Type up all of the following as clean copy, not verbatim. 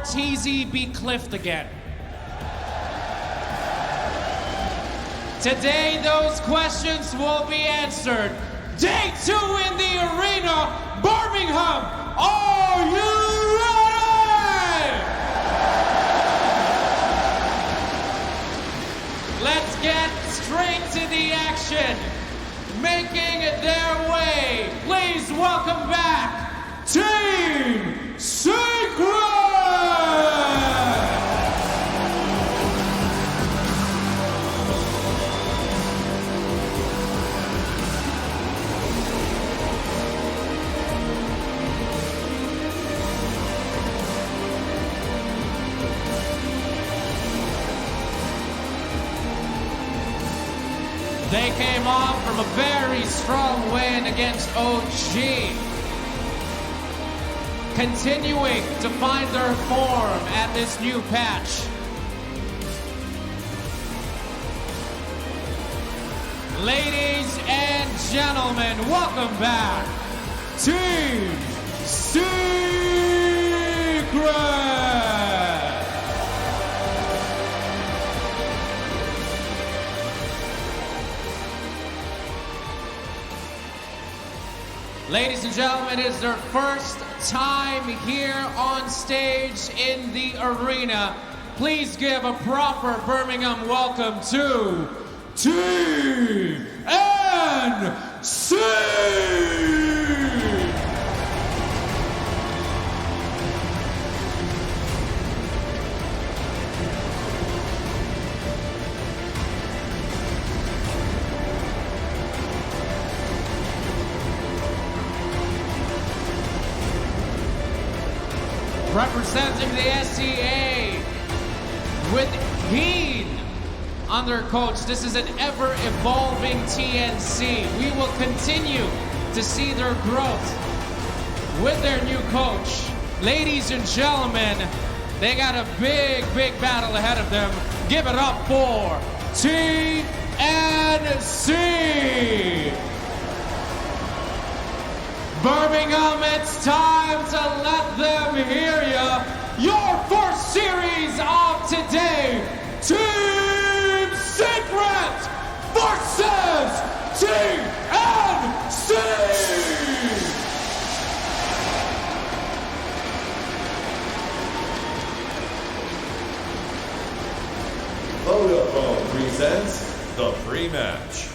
TZ be cliffed again? Today, those questions will be answered. Day 2 in the arena, Birmingham, are you ready? Let's get straight to the action. Making their way, please welcome back Team Secret! They came off from a very strong win against OG. Continuing to find their form at this new patch. Ladies and gentlemen, welcome back, Team Secret! Ladies and gentlemen, it is their first time here on stage in the arena. Please give a proper Birmingham welcome to Team NC! Representing the SCA with Heen on their coach. This is an ever-evolving TNC. We will continue to see their growth with their new coach. Ladies and gentlemen, they got a big, big battle ahead of them. Give it up for TNC! Birmingham, it's time to let them hear ya. Your first series of today, Team Secret versus TNC! Vodafone presents the pre-match.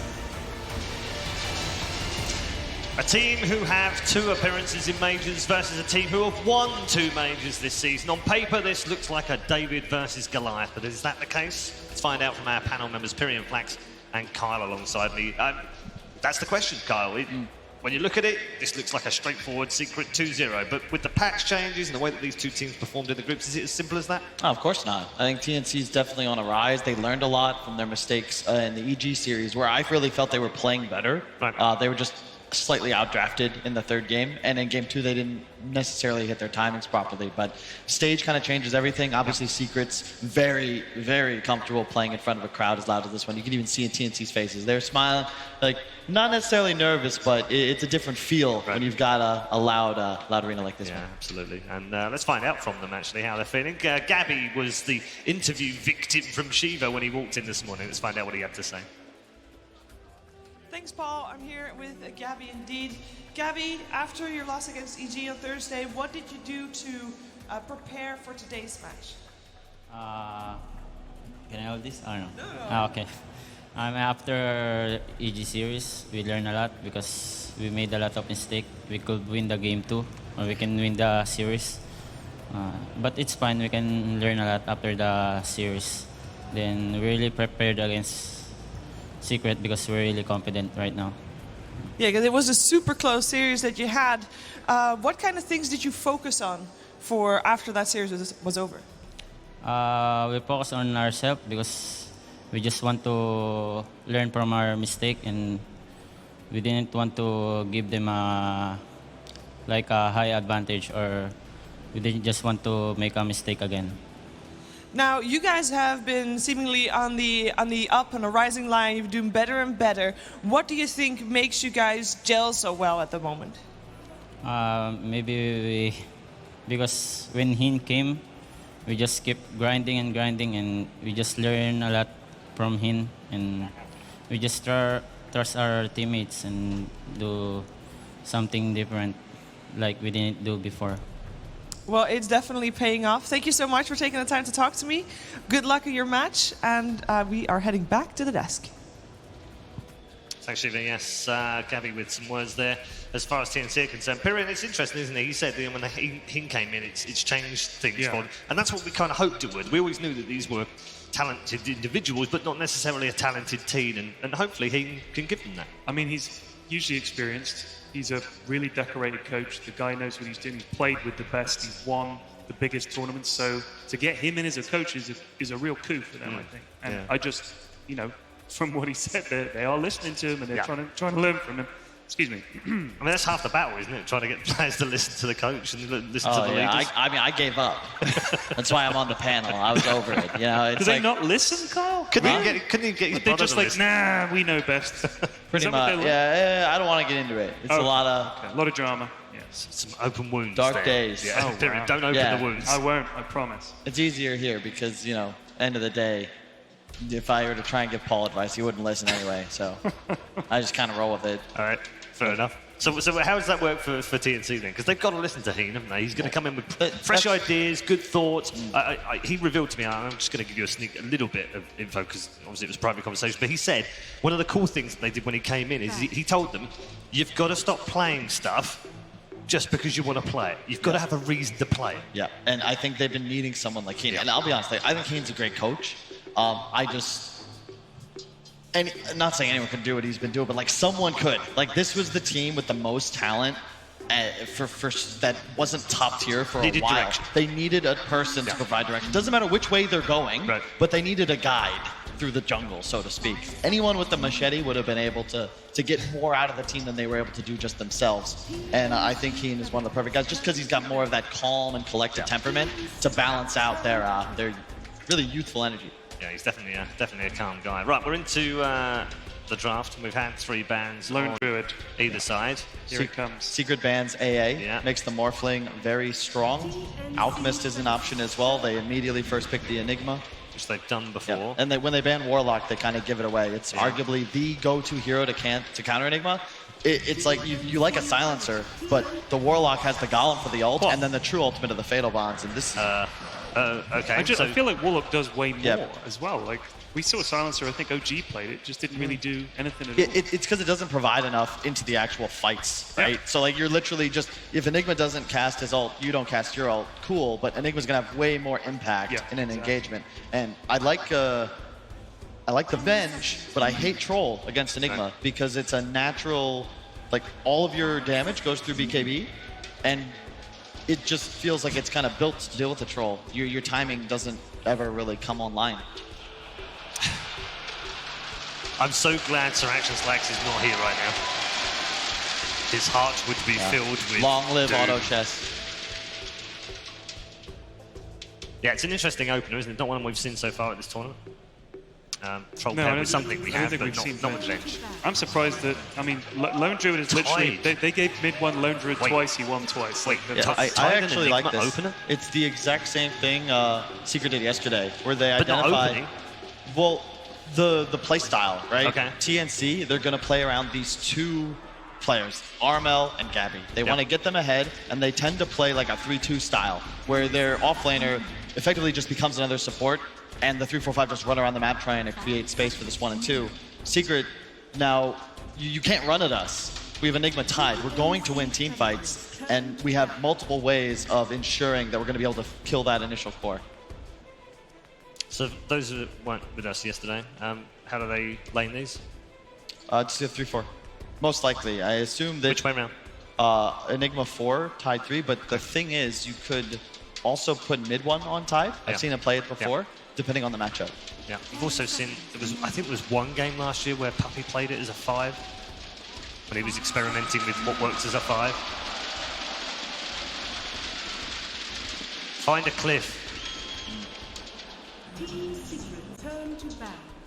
A team who have 2 appearances in majors versus a team who have won 2 majors this season. On paper, this looks like a David versus Goliath, but is that the case? Let's find out from our panel members, Pyrian Flax and Kyle alongside me. That's the question, Kyle. When you look at it, this looks like a straightforward Secret 2-0, but with the patch changes and the way that these 2 teams performed in the groups, is it as simple as that? Oh, of course not. I think TNC is definitely on a rise. They learned a lot from their mistakes in the EG series, where I really felt they were playing better. Right. They were just slightly outdrafted in the 3rd game, and in game 2 they didn't necessarily hit their timings properly, but stage kind of changes everything. Obviously Secret's very, very comfortable playing in front of a crowd as loud as this one. You can even see in TNC's faces. They're smiling, like not necessarily nervous, but it's a different feel when you've got a loud arena like this one. Yeah, absolutely. And let's find out from them actually how they're feeling. Gabby was the interview victim from Shiva when he walked in this morning. Let's find out what he had to say. Thanks, Paul. I'm here with Gabby indeed. Gabby, after your loss against EG on Thursday, what did you do to prepare for today's match? Can I hold this? I don't know. No. Okay. After EG series, we learned a lot because we made a lot of mistakes. We could win the game too, or we can win the series. But it's fine. We can learn a lot after the series. Then we really prepared against Secret because we're really confident right now. Yeah, because it was a super close series that you had. What kind of things did you focus on for after that series was over? We focus on ourselves because we just want to learn from our mistake, and we didn't want to give them a high advantage, or we didn't just want to make a mistake again. Now, you guys have been seemingly on the up, on a rising line. You're doing better and better. What do you think makes you guys gel so well at the moment? Maybe because when Heen came, we just keep grinding and grinding, and we just learn a lot from him, and we just trust our teammates and do something different like we didn't do before. Well, it's definitely paying off. Thank you so much for taking the time to talk to me. Good luck in your match, and we are heading back to the desk. Thanks, Shiva. Yes, Gabby with some words there. As far as TNC are concerned, Piran, it's interesting, isn't it? He said that when he came in, it's changed things for him. And that's what we kind of hoped it would. We always knew that these were talented individuals, but not necessarily a talented team, and hopefully he can give them that. I mean, he's hugely experienced. He's a really decorated coach. The guy knows what he's doing. He's played with the best. He's won the biggest tournaments. So to get him in as a coach is a real coup for them, I think. And I just, you know, from what he said, they are listening to him and they're trying to learn from him. Excuse me. I mean, that's half the battle, isn't it? Trying to get players to listen to the coach and listen to the leaders. I mean, I gave up. That's why I'm on the panel. I was over it. You know, it's Do they not listen, Kyle? Couldn't he get his They're brother just to like, listen? nah, we know best. pretty much. Yeah, I don't want to get into it. It's a lot of drama. Yeah. Some open wounds. Dark there. days. Yeah. Oh, wow. Don't open the wounds. I won't, I promise. It's easier here because, you know, end of the day, if I were to try and give Paul advice, he wouldn't listen anyway. So I just kind of roll with it. All right, fair enough. So how does that work for TNC then? Because they've got to listen to him, haven't they? He's going to come in with fresh ideas, good thoughts. He revealed to me, I'm just going to give you a little bit of info because obviously it was a private conversation, but he said one of the cool things that they did when he came in is he told them, you've got to stop playing stuff just because you want to play it. You've got to have a reason to play it. Yeah, and I think they've been needing someone like Keen. And I'll be honest, I think Keen's a great coach. And not saying anyone could do what he's been doing, but like someone could. Like this was the team with the most talent for that wasn't top tier for a while. Direction. They needed a person to provide direction. Doesn't matter which way they're going, but they needed a guide through the jungle, so to speak. Anyone with the machete would have been able to get more out of the team than they were able to do just themselves. And I think Keen is one of the perfect guys, just because he's got more of that calm and collected temperament to balance out their really youthful energy. Yeah, he's definitely a calm guy. Right, we're into the draft. We've had 3 bans Lone Druid. either side. Here it comes. Secret Bands AA makes the Morphling very strong. Alchemist is an option as well. They immediately first pick the Enigma. Which they've done before. Yeah. And when they ban Warlock, they kind of give it away. It's arguably the go-to hero to counter Enigma. It's like you like a silencer, but the Warlock has the Golem for the ult, and then the true ultimate of the Fatal Bonds. And this is... okay. I feel like Warlock does way more as well. Like we saw Silencer, I think OG played it, just didn't really do anything at all. It's because it doesn't provide enough into the actual fights, right? So like you're literally just, if Enigma doesn't cast his ult, you don't cast your ult, cool, but Enigma's gonna have way more impact in an engagement. And I like the Venge, but I hate Troll against Enigma because it's a natural, like all of your damage goes through BKB, and it just feels like it's kind of built to deal with the Troll. Your timing doesn't ever really come online. I'm so glad Sir Action Slacks is not here right now. His heart would be filled with long live doom. auto chess. Yeah, it's an interesting opener, isn't it? Not one we've seen so far at this tournament. Troll No, pair I was don't something we I don't have, think but we've seen not with Venge. Venge. I'm surprised that, I mean, Lone Druid is literally, they gave mid one Lone Druid twice, he won twice. Wait, I Titan actually Enigma like this. opener? It's the exact same thing Secret did yesterday, where they But not identified. opening. Well, the play style, right? Okay. TNC, they're going to play around these 2 players, Armel and Gabby. They want to get them ahead, and they tend to play like a 3-2 style, where their offlaner effectively just becomes another support, and the 3-4-5 just run around the map trying to create space for this 1 and 2. Secret, now, you can't run at us. We have Enigma tied. We're going to win team fights, and we have multiple ways of ensuring that we're going to be able to kill that initial core. So those who weren't with us yesterday, how do they lane these? Just a 3-4. Most likely. I assume that... Which way around? Enigma 4, Tide 3, but the thing is, you could also put mid 1 on Tide. I've seen him play it before, depending on the matchup. Yeah, we've also seen, I think it was one game last year where Puppy played it as a 5, when he was experimenting with what works as a 5. Find a cliff.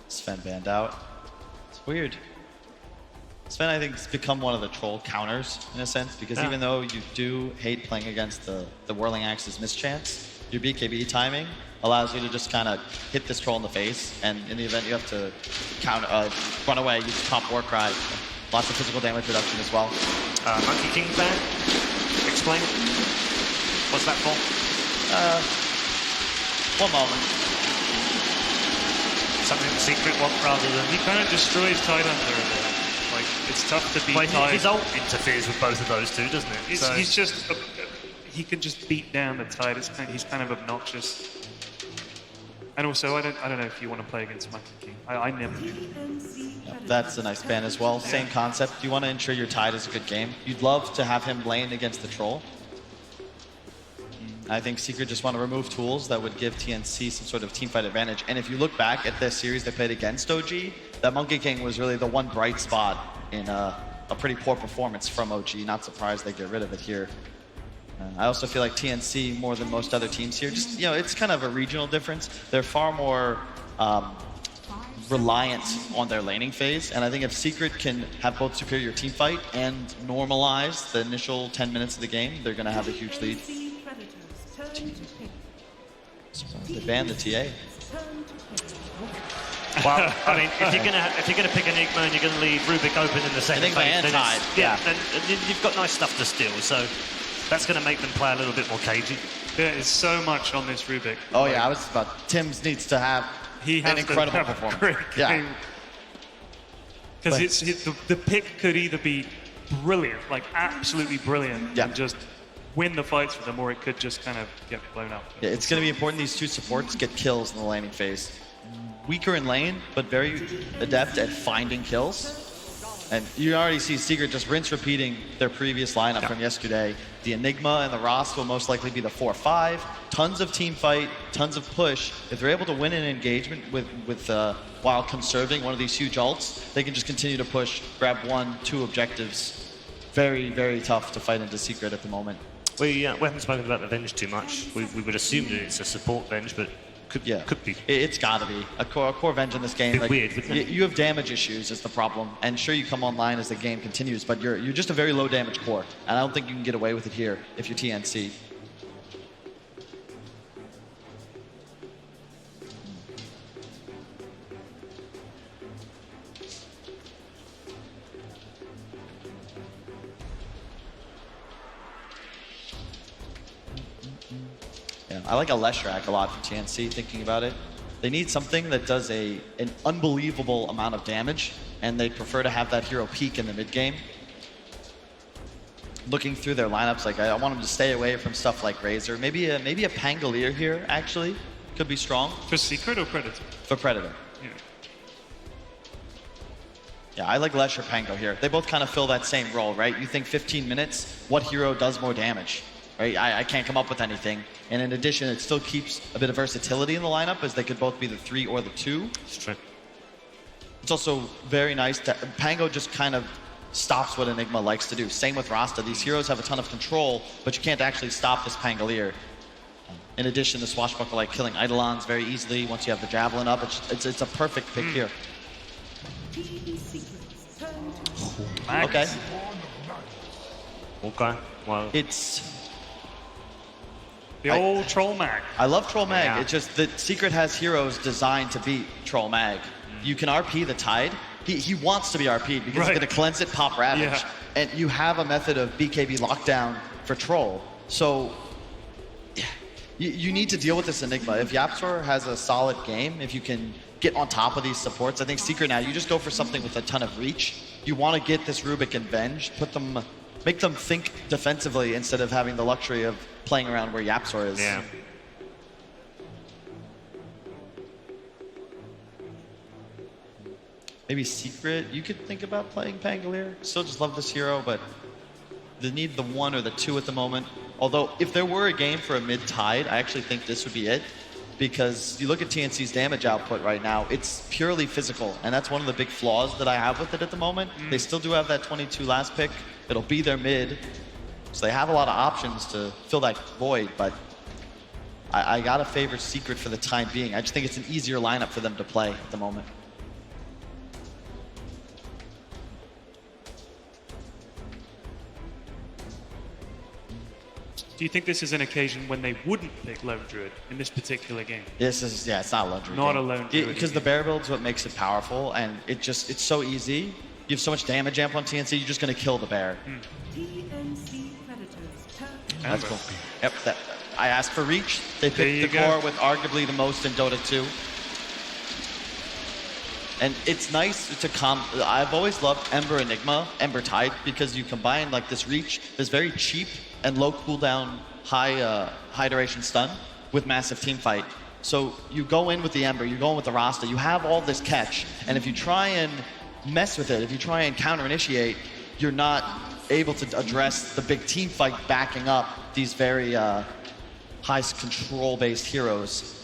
Sven banned out. It's weird. Sven, I think, has become one of the troll counters, in a sense, because even though you do hate playing against the Whirling Axe's mischance, Your BKB timing allows you to just kind of hit this troll in the face, and in the event you have to run away, use Top War Cry. Lots of physical damage reduction as well. Monkey King ban. Explain. What's that for? One moment. Something the Secret want rather than... He kind of destroys Tide Hunter a bit. Like, it's tough to beat Tide. His ult interferes with both of those two, doesn't it? So He's just... he can just beat down the Tide. He's kind of obnoxious. And also, I don't know if you want to play against Monkey King. I never do. That's a nice ban as well. Same concept. You want to ensure your Tide is a good game. You'd love to have him lane against the troll. I think Secret just want to remove tools that would give TNC some sort of teamfight advantage. And if you look back at this series they played against OG, that Monkey King was really the one bright spot in a pretty poor performance from OG. Not surprised they get rid of it here. I also feel like TNC, more than most other teams here, just, it's kind of a regional difference. They're far more reliant on their laning phase, and I think if Secret can have both superior team fight and normalize the initial 10 minutes of the game, they're going to have a huge lead. They banned the TA. Well, I mean, if you're gonna pick Enigma and you're gonna leave Rubik open in the second Enigma phase, and then Tide, then you've got nice stuff to steal. So that's gonna make them play a little bit more cagey. There is so much on this Rubik. Oh yeah, I was about... Tim's needs to have an incredible performance. Yeah. Because the pick could either be brilliant, like absolutely brilliant, and just win the fights for them, or it could just kind of get blown up. Yeah, it's going to be important these two supports get kills in the laning phase. Weaker in lane, but very adept at finding kills. And you already see Secret just rinse repeating their previous lineup from yesterday. The Enigma and the Ross will most likely be the 4-5. Tons of team fight, tons of push. If they're able to win an engagement while conserving one of these huge ults, they can just continue to push, grab 1-2 objectives. Very, very tough to fight into Secret at the moment. We haven't spoken about the Venge too much. We would assume that it's a support Venge, but could be. It's got to be. A core Venge in this game. Bit weird, wouldn't it? You have damage issues is the problem. And sure, you come online as the game continues, but you're just a very low damage core. And I don't think you can get away with it here if you're TNC. Yeah, I like a Leshrac a lot from TNC, thinking about it. They need something that does an unbelievable amount of damage, and they prefer to have that hero peak in the mid game. Looking through their lineups, like I want them to stay away from stuff like Razor. Maybe a Pangolier here, actually, could be strong. For Secret or Predator? For Predator. Yeah. Yeah, I like Lesh or Pango here. They both kind of fill that same role, right? You think 15 minutes, what hero does more damage? Right? I can't come up with anything. And in addition, it still keeps a bit of versatility in the lineup, as they could both be the 3 or the 2. It's true. It's also very nice that Pango just kind of stops what Enigma likes to do. Same with Rasta. These heroes have a ton of control, but you can't actually stop this Pangolier. In addition, the Swashbuckler like killing Eidolons very easily once you have the Javelin up. It's a perfect pick here. Okay. Okay. Well, It's... The old Troll Mag. I love Troll Mag. Yeah. It's just that Secret has heroes designed to beat Troll Mag. You can RP the Tide. He wants to be RP'd because he's going to cleanse it, pop Ravage. Yeah. And you have a method of BKB lockdown for Troll. So you need to deal with this Enigma. If Yapzor has a solid game, if you can get on top of these supports, I think Secret now, you just go for something with a ton of reach. You want to get this Rubik and Venge, make them think defensively instead of having the luxury of playing around where Yapzor is. yeah. Maybe Secret, you could think about playing Pangolier. Still just love this hero, but they need the 1 or the 2 at the moment. Although, if there were a game for a mid-Tide, I actually think this would be it. Because you look at TNC's damage output right now, it's purely physical. And that's one of the big flaws that I have with it at the moment. They still do have that 22 last pick. It'll be their mid. So they have a lot of options to fill that void, but I gotta favor Secret for the time being. I just think it's an easier lineup for them to play at the moment. Do you think this is an occasion when they wouldn't pick Lone Druid in this particular game? This is, yeah, it's not a Lone Druid Not game. a Lone Druid Because the bear build's what makes it powerful, and it's so easy. You have so much damage amp on TNC, you're just going to kill the bear. TNC Predators turn. That's cool. Yep, I asked for reach. They There you picked the go. core with arguably the most in Dota 2. And it's nice to I've always loved Ember Enigma, Ember Tide, because you combine like this reach, this very cheap and low cooldown, high duration stun with massive team fight. So you go in with the Ember, you go in with the Rasta, you have all this catch, and if you try and mess with it, if you try and counter initiate, you're not able to address the big team fight backing up these very high control based heroes.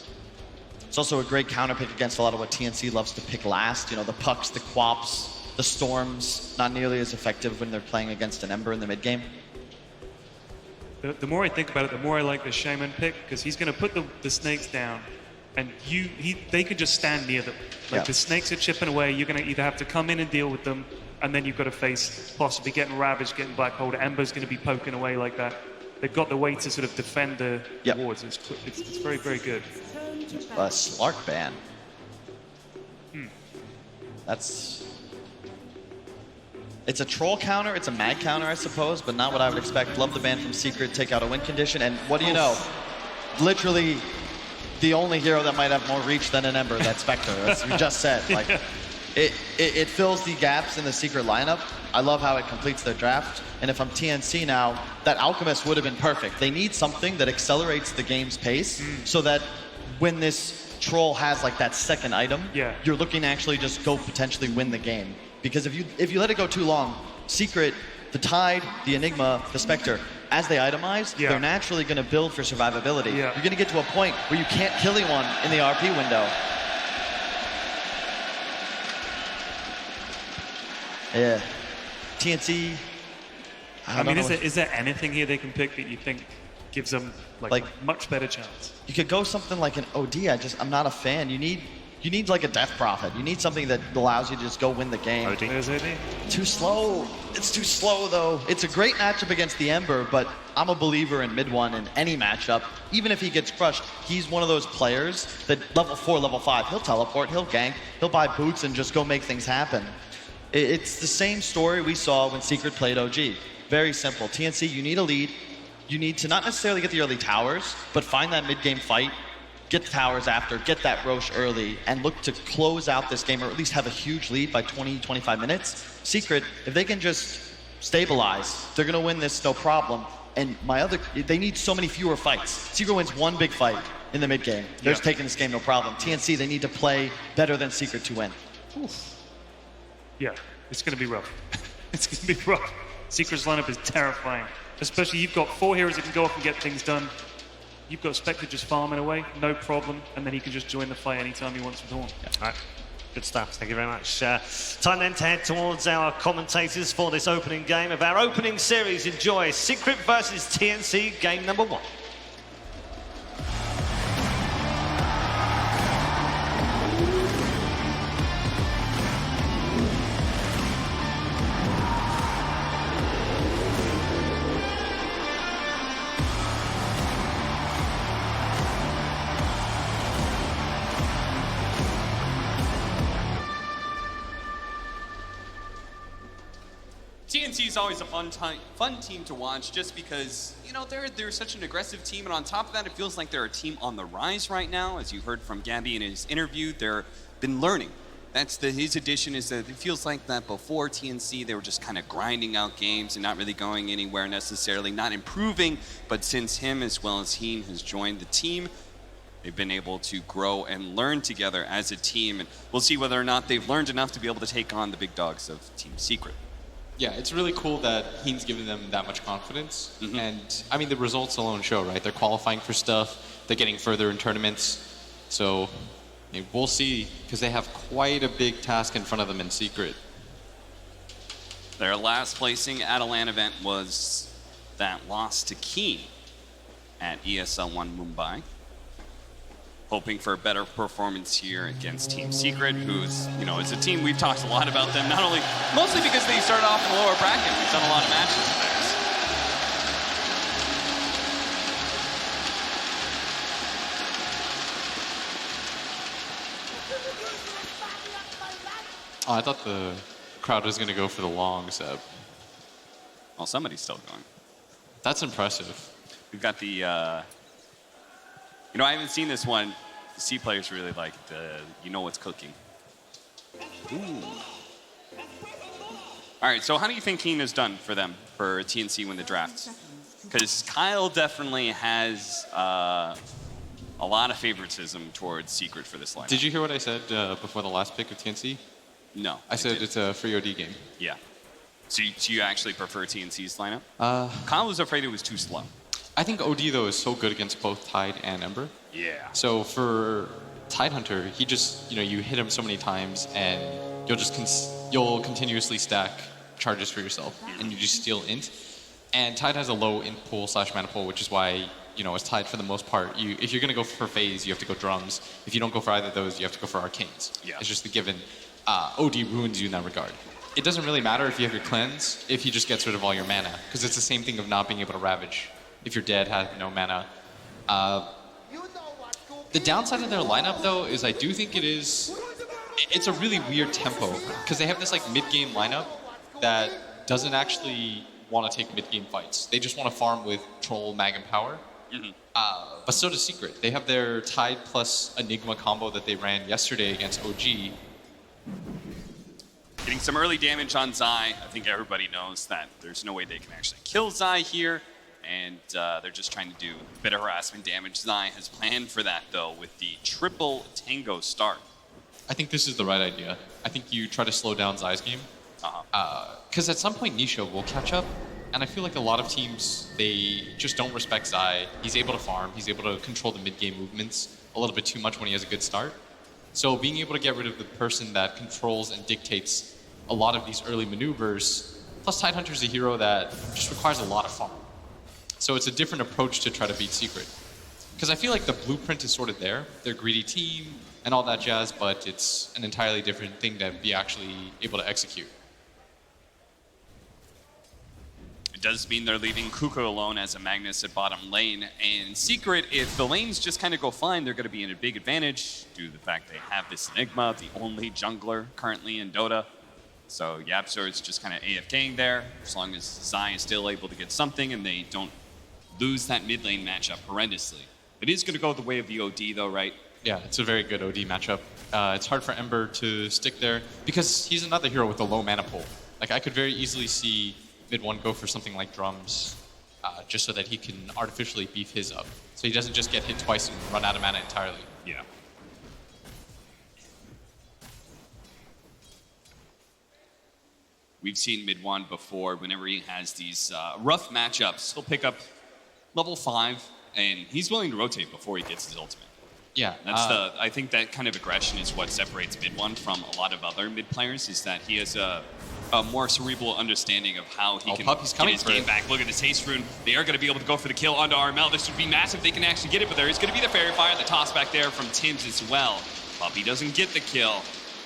It's also a great counter pick against a lot of what TNC loves to pick last. You know, the pucks, the quaps, the storms, not nearly as effective when they're playing against an Ember in the mid game. The more I think about it, the more I like the Shaman pick, because he's going to put the snakes down, and they can just stand near them. Like Yeah. the snakes are chipping away, you're going to either have to come in and deal with them, and then you've got to face possibly getting ravaged, getting black holed. Ember's going to be poking away like that. They've got the way to sort of defend the Yep. wards. It's very, very good. Turn to A Slark ban. It's a troll counter, it's a mag counter, I suppose, but not what I would expect. Love the ban from Secret, take out a win condition, and what do you know? Literally the only hero that might have more reach than an Ember, that Spectre, as you just said. Like, it fills the gaps in the Secret lineup. I love how it completes their draft, and if I'm TNC now, that Alchemist would have been perfect. They need something that accelerates the game's pace so that when this troll has like that second item, Yeah. you're looking to actually just go potentially win the game. Because if you let it go too long, Secret, the Tide, the Enigma, the Spectre, as they itemize, Yeah. they're naturally going to build for survivability. Yeah. You're going to get to a point where you can't kill anyone in the RP window. Yeah. TNC, I mean, is there anything here they can pick that you think gives them like a much better chance? you could go something like an OD. I'm not a fan. You need like a Death Prophet. You need something that allows you to just go win the game. There's AD. Too slow. It's too slow, though. It's a great matchup against the Ember, but I'm a believer in mid one in any matchup. Even if he gets crushed, he's one of those players that level 4, level 5, he'll teleport, he'll gank, he'll buy boots and just go make things happen. It's the same story we saw when Secret played OG. Very simple. TNC, you need a lead. You need to not necessarily get the early towers, but find that mid-game fight, get the towers after, get that Roche early, and look to close out this game, or at least have a huge lead by 20, 25 minutes. Secret, if they can just stabilize, they're going to win this no problem. And they need so many fewer fights. Secret wins one big fight in the mid-game. They're just taking this game no problem. TNC, they need to play better than Secret to win. Yeah, it's going to be rough. It's going to be rough. Secret's lineup is terrifying. Especially you've got 4 heroes that can go off and get things done. You've got Spectre just farming away, no problem, and then he can just join the fight anytime he wants with Dawn. Yeah. All right. Good stuff. Thank you very much. Time then to head towards our commentators for this opening game of our opening series. Enjoy Secret versus TNC, game number 1. TNC is always a fun team to watch just because, you know, they're such an aggressive team, and on top of that, it feels like they're a team on the rise right now. As you heard from Gabby in his interview, they've been learning. That's his addition, is that it feels like that before TNC, they were just kind of grinding out games and not really going anywhere necessarily, not improving, but since him as well as Heen has joined the team, they've been able to grow and learn together as a team, and we'll see whether or not they've learned enough to be able to take on the big dogs of Team Secret. Yeah, it's really cool that Heen's giving them that much confidence. And, I mean, the results alone show, right? They're qualifying for stuff. They're getting further in tournaments. So, I mean, we'll see, because they have quite a big task in front of them in Secret. Their last placing at a LAN event was that loss to Keen at ESL 1 Mumbai. Hoping for a better performance here against Team Secret, who's, you know, is a team we've talked a lot about them, mostly because they started off in the lower bracket. We've done a lot of matches with theirs. Oh, I thought the crowd was going to go for the long Seb. Well, somebody's still going. That's impressive. We've got the, I haven't seen this one. The C players really like the, you know what's cooking. Ooh. All right, so how do you think Keen has done for them, for TNC when the drafts? Because Kyle definitely has a lot of favoritism towards Secret for this lineup. Did you hear what I said before the last pick of TNC? No. I said it's a free OD game. Yeah. So you actually prefer TNC's lineup? Kyle was afraid it was too slow. I think OD, though, is so good against both Tide and Ember. Yeah. So for Tidehunter, he just, you hit him so many times, and you'll continuously stack charges for yourself, and you just steal int. And Tide has a low int pool / mana pool, which is why, as Tide for the most part, if you're going to go for phase, you have to go drums. If you don't go for either of those, you have to go for arcanes. Yeah. It's just the given. OD ruins you in that regard. It doesn't really matter if you have your cleanse, if he just gets rid of all your mana, because it's the same thing of not being able to ravage. If you're dead, have no mana. The downside of their lineup, though, is I do think it's a really weird tempo, because they have this mid-game lineup that doesn't actually want to take mid-game fights. They just want to farm with Troll, Mag, and Power. Mm-hmm. But so does Secret. They have their Tide plus Enigma combo that they ran yesterday against OG. Getting some early damage on Zai. I think everybody knows that there's no way they can actually kill Zai here. And they're just trying to do a bit of harassment damage. Zai has planned for that, though, with the triple Tango start. I think this is the right idea. I think you try to slow down Zai's game. Because at some point, Nisha will catch up. And I feel like a lot of teams, they just don't respect Zai. He's able to farm. He's able to control the mid-game movements a little bit too much when he has a good start. So being able to get rid of the person that controls and dictates a lot of these early maneuvers, plus Tidehunter's a hero that just requires a lot of farm. So it's a different approach to try to beat Secret. Because I feel like the blueprint is sort of there. They're a greedy team and all that jazz, but it's an entirely different thing to be actually able to execute. It does mean they're leaving Kuko alone as a Magnus at bottom lane. And Secret, if the lanes just kind of go fine, they're going to be in a big advantage due to the fact they have this Enigma, the only jungler currently in Dota. So Yapzor is just kind of AFKing there, as long as Zai is still able to get something and they don't lose that mid lane matchup horrendously. It is going to go the way of the OD, though, right? Yeah, it's a very good OD matchup. It's hard for Ember to stick there because he's another hero with a low mana pool. I could very easily see mid one go for something like drums, just so that he can artificially beef his up, so he doesn't just get hit twice and run out of mana entirely. Yeah. We've seen mid one before. Whenever he has these rough matchups, he'll pick up level 5, and he's willing to rotate before he gets his ultimate. Yeah, That's I think that kind of aggression is what separates mid one from a lot of other mid players, is that he has a more cerebral understanding of how he can get his game back. Look at this haste rune. They are going to be able to go for the kill onto RML. This would be massive. They can actually get it, but there is going to be the fairy fire, the toss back there from Tims as well. Puppy doesn't get the kill,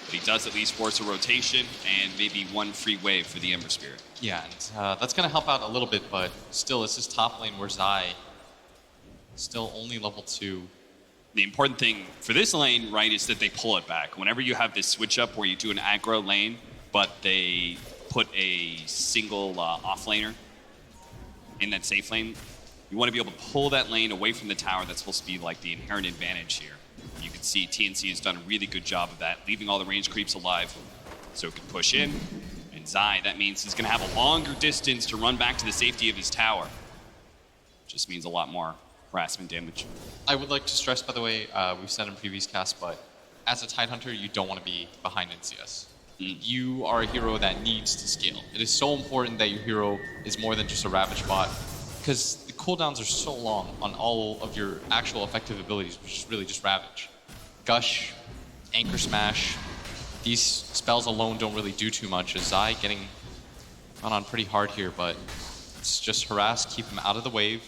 but he does at least force a rotation and maybe one free wave for the Ember Spirit. Yeah, and that's going to help out a little bit, but still, it's this top lane where Zai still only level 2. The important thing for this lane, right, is that they pull it back. Whenever you have this switch up where you do an aggro lane, but they put a single off laner in that safe lane, you want to be able to pull that lane away from the tower. That's supposed to be like the inherent advantage here. You can see TNC has done a really good job of that, leaving all the range creeps alive so it can push in. And Zai, that means he's going to have a longer distance to run back to the safety of his tower. Just means a lot more harassment damage. I would like to stress, by the way, we've said in previous casts, but as a Tidehunter, you don't want to be behind NCS. You are a hero that needs to scale. It is so important that your hero is more than just a Ravage bot, because the cooldowns are so long on all of your actual effective abilities, which is really just Ravage. Gush, Anchor Smash, these spells alone don't really do too much. As Zai getting run on pretty hard here, but it's just harass, keep him out of the wave.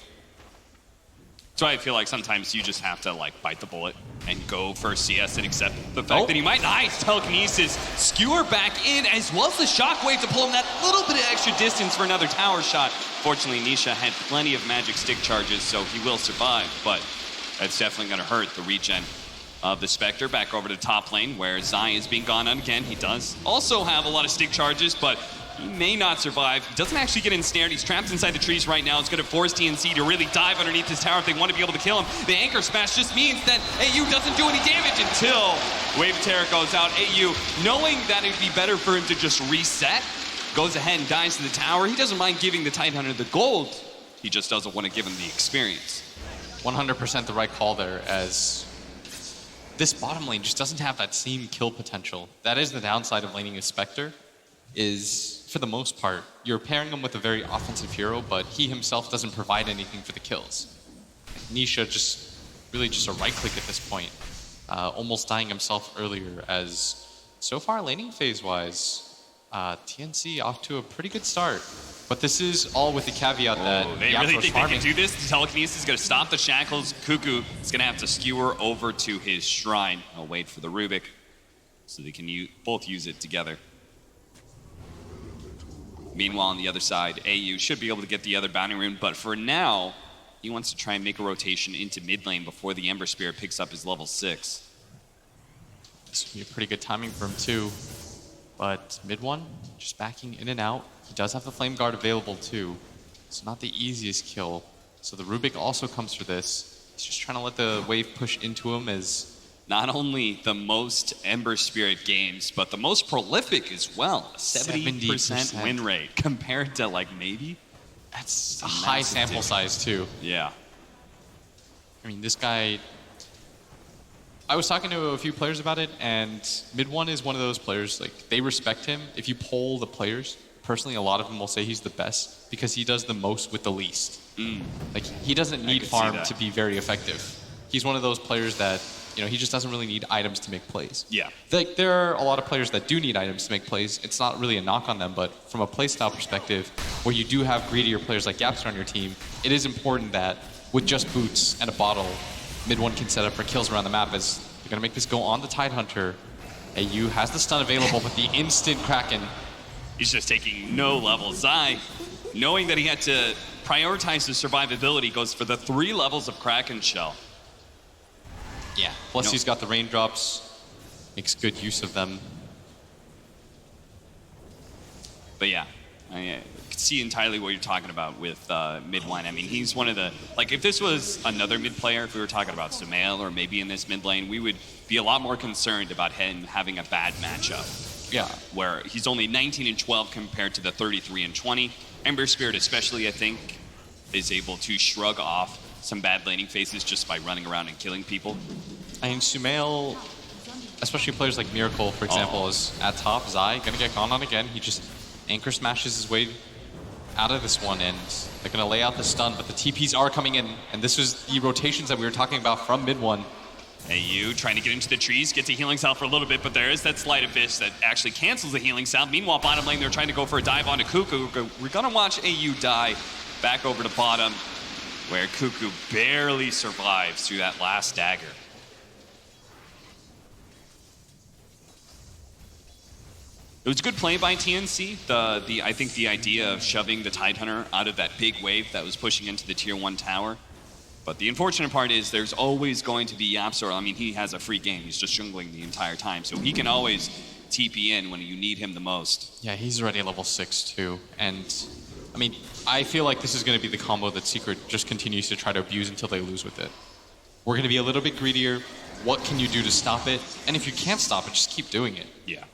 So I feel like sometimes you just have to bite the bullet and go for CS and accept the fact that he might. Nice telekinesis, skewer back in, as well as the shockwave to pull him that little bit of extra distance for another tower shot. Fortunately, Nisha had plenty of magic stick charges, so he will survive, but that's definitely going to hurt the regen. of the Spectre back over to top lane where Zai is being gone on again. He does also have a lot of stick charges, but he may not survive. He doesn't actually get ensnared. He's trapped inside the trees right now. It's going to force TNC to really dive underneath his tower if they want to be able to kill him. The anchor smash just means that AU doesn't do any damage until Wave of Terror goes out. AU, knowing that it'd be better for him to just reset, goes ahead and dives to the tower. He doesn't mind giving the Tidehunter the gold. He just doesn't want to give him the experience. 100% the right call there, as this bottom lane just doesn't have that same kill potential. That is the downside of laning a Spectre, is for the most part, you're pairing him with a very offensive hero, but he himself doesn't provide anything for the kills. Nisha just really just a right click at this point, almost dying himself earlier, as so far laning phase wise, TNC off to a pretty good start. But this is all with the caveat that they Yasuo's really think farming. they can do this. The telekinesis is going to stop the shackles. Cuckoo is going to have to skewer over to his shrine. I'll wait for the Rubik so they can both use it together. Meanwhile, on the other side, AU should be able to get the other bounty rune, but for now, he wants to try and make a rotation into mid lane before the Ember Spirit picks up his level 6. This would be a pretty good timing for him too. But mid one, just backing in and out. He does have the Flame Guard available too. It's not the easiest kill. So the Rubik also comes for this. He's just trying to let the wave push into him as not only the most Ember Spirit games, but the most prolific as well. 70% win rate compared to like maybe. That's a high sample size too. Yeah. I mean, this guy, I was talking to a few players about it, and mid one is one of those players, like, they respect him. If you poll the players, personally, a lot of them will say he's the best because he does the most with the least. Like, he doesn't need farm to be very effective. He's one of those players that, you know, he just doesn't really need items to make plays. Yeah. Like, there are a lot of players that do need items to make plays. It's not really a knock on them, but from a playstyle perspective, where you do have greedier players like Yapster on your team, it is important that with just boots and a bottle, mid one can set up for kills around the map, as they're gonna make this go on the Tidehunter. AU has the stun available, but the instant Kraken. He's just taking no levels. Zai, knowing that he had to prioritize his survivability, goes for the 3 levels of Kraken Shell. Yeah, plus he's got the raindrops, makes good use of them. But yeah, I can see entirely what you're talking about with mid one. I mean, he's one of the, like, if this was another mid player, if we were talking about Sumail or maybe in this mid lane, we would be a lot more concerned about him having a bad matchup. Yeah. Where he's only 19 and 12 compared to the 33 and 20. Ember Spirit especially, I think, is able to shrug off some bad laning phases just by running around and killing people. I mean, Sumail, especially players like Miracle, for example, is at top. Zai gonna get gone on again. He just anchor smashes his way out of this one, and they're gonna lay out the stun, but the TPs are coming in, and this was the rotations that we were talking about from mid one. AU trying to get into the trees, gets a healing salve for a little bit, but there is that Sleight of Fish that actually cancels the healing salve. Meanwhile, bottom lane, they're trying to go for a dive onto Cuckoo. We're gonna watch AU die back over to bottom, where Cuckoo barely survives through that last dagger. It was a good play by TNC. I think the idea of shoving the Tidehunter out of that big wave that was pushing into the tier 1 tower. But the unfortunate part is there's always going to be Yapsor. I mean, he has a free game. He's just jungling the entire time. So he can always TP in when you need him the most. Yeah, he's already level 6 too. And I mean, I feel like this is going to be the combo that Secret just continues to try to abuse until they lose with it. We're going to be a little bit greedier. What can you do to stop it? And if you can't stop it, just keep doing it. Yeah.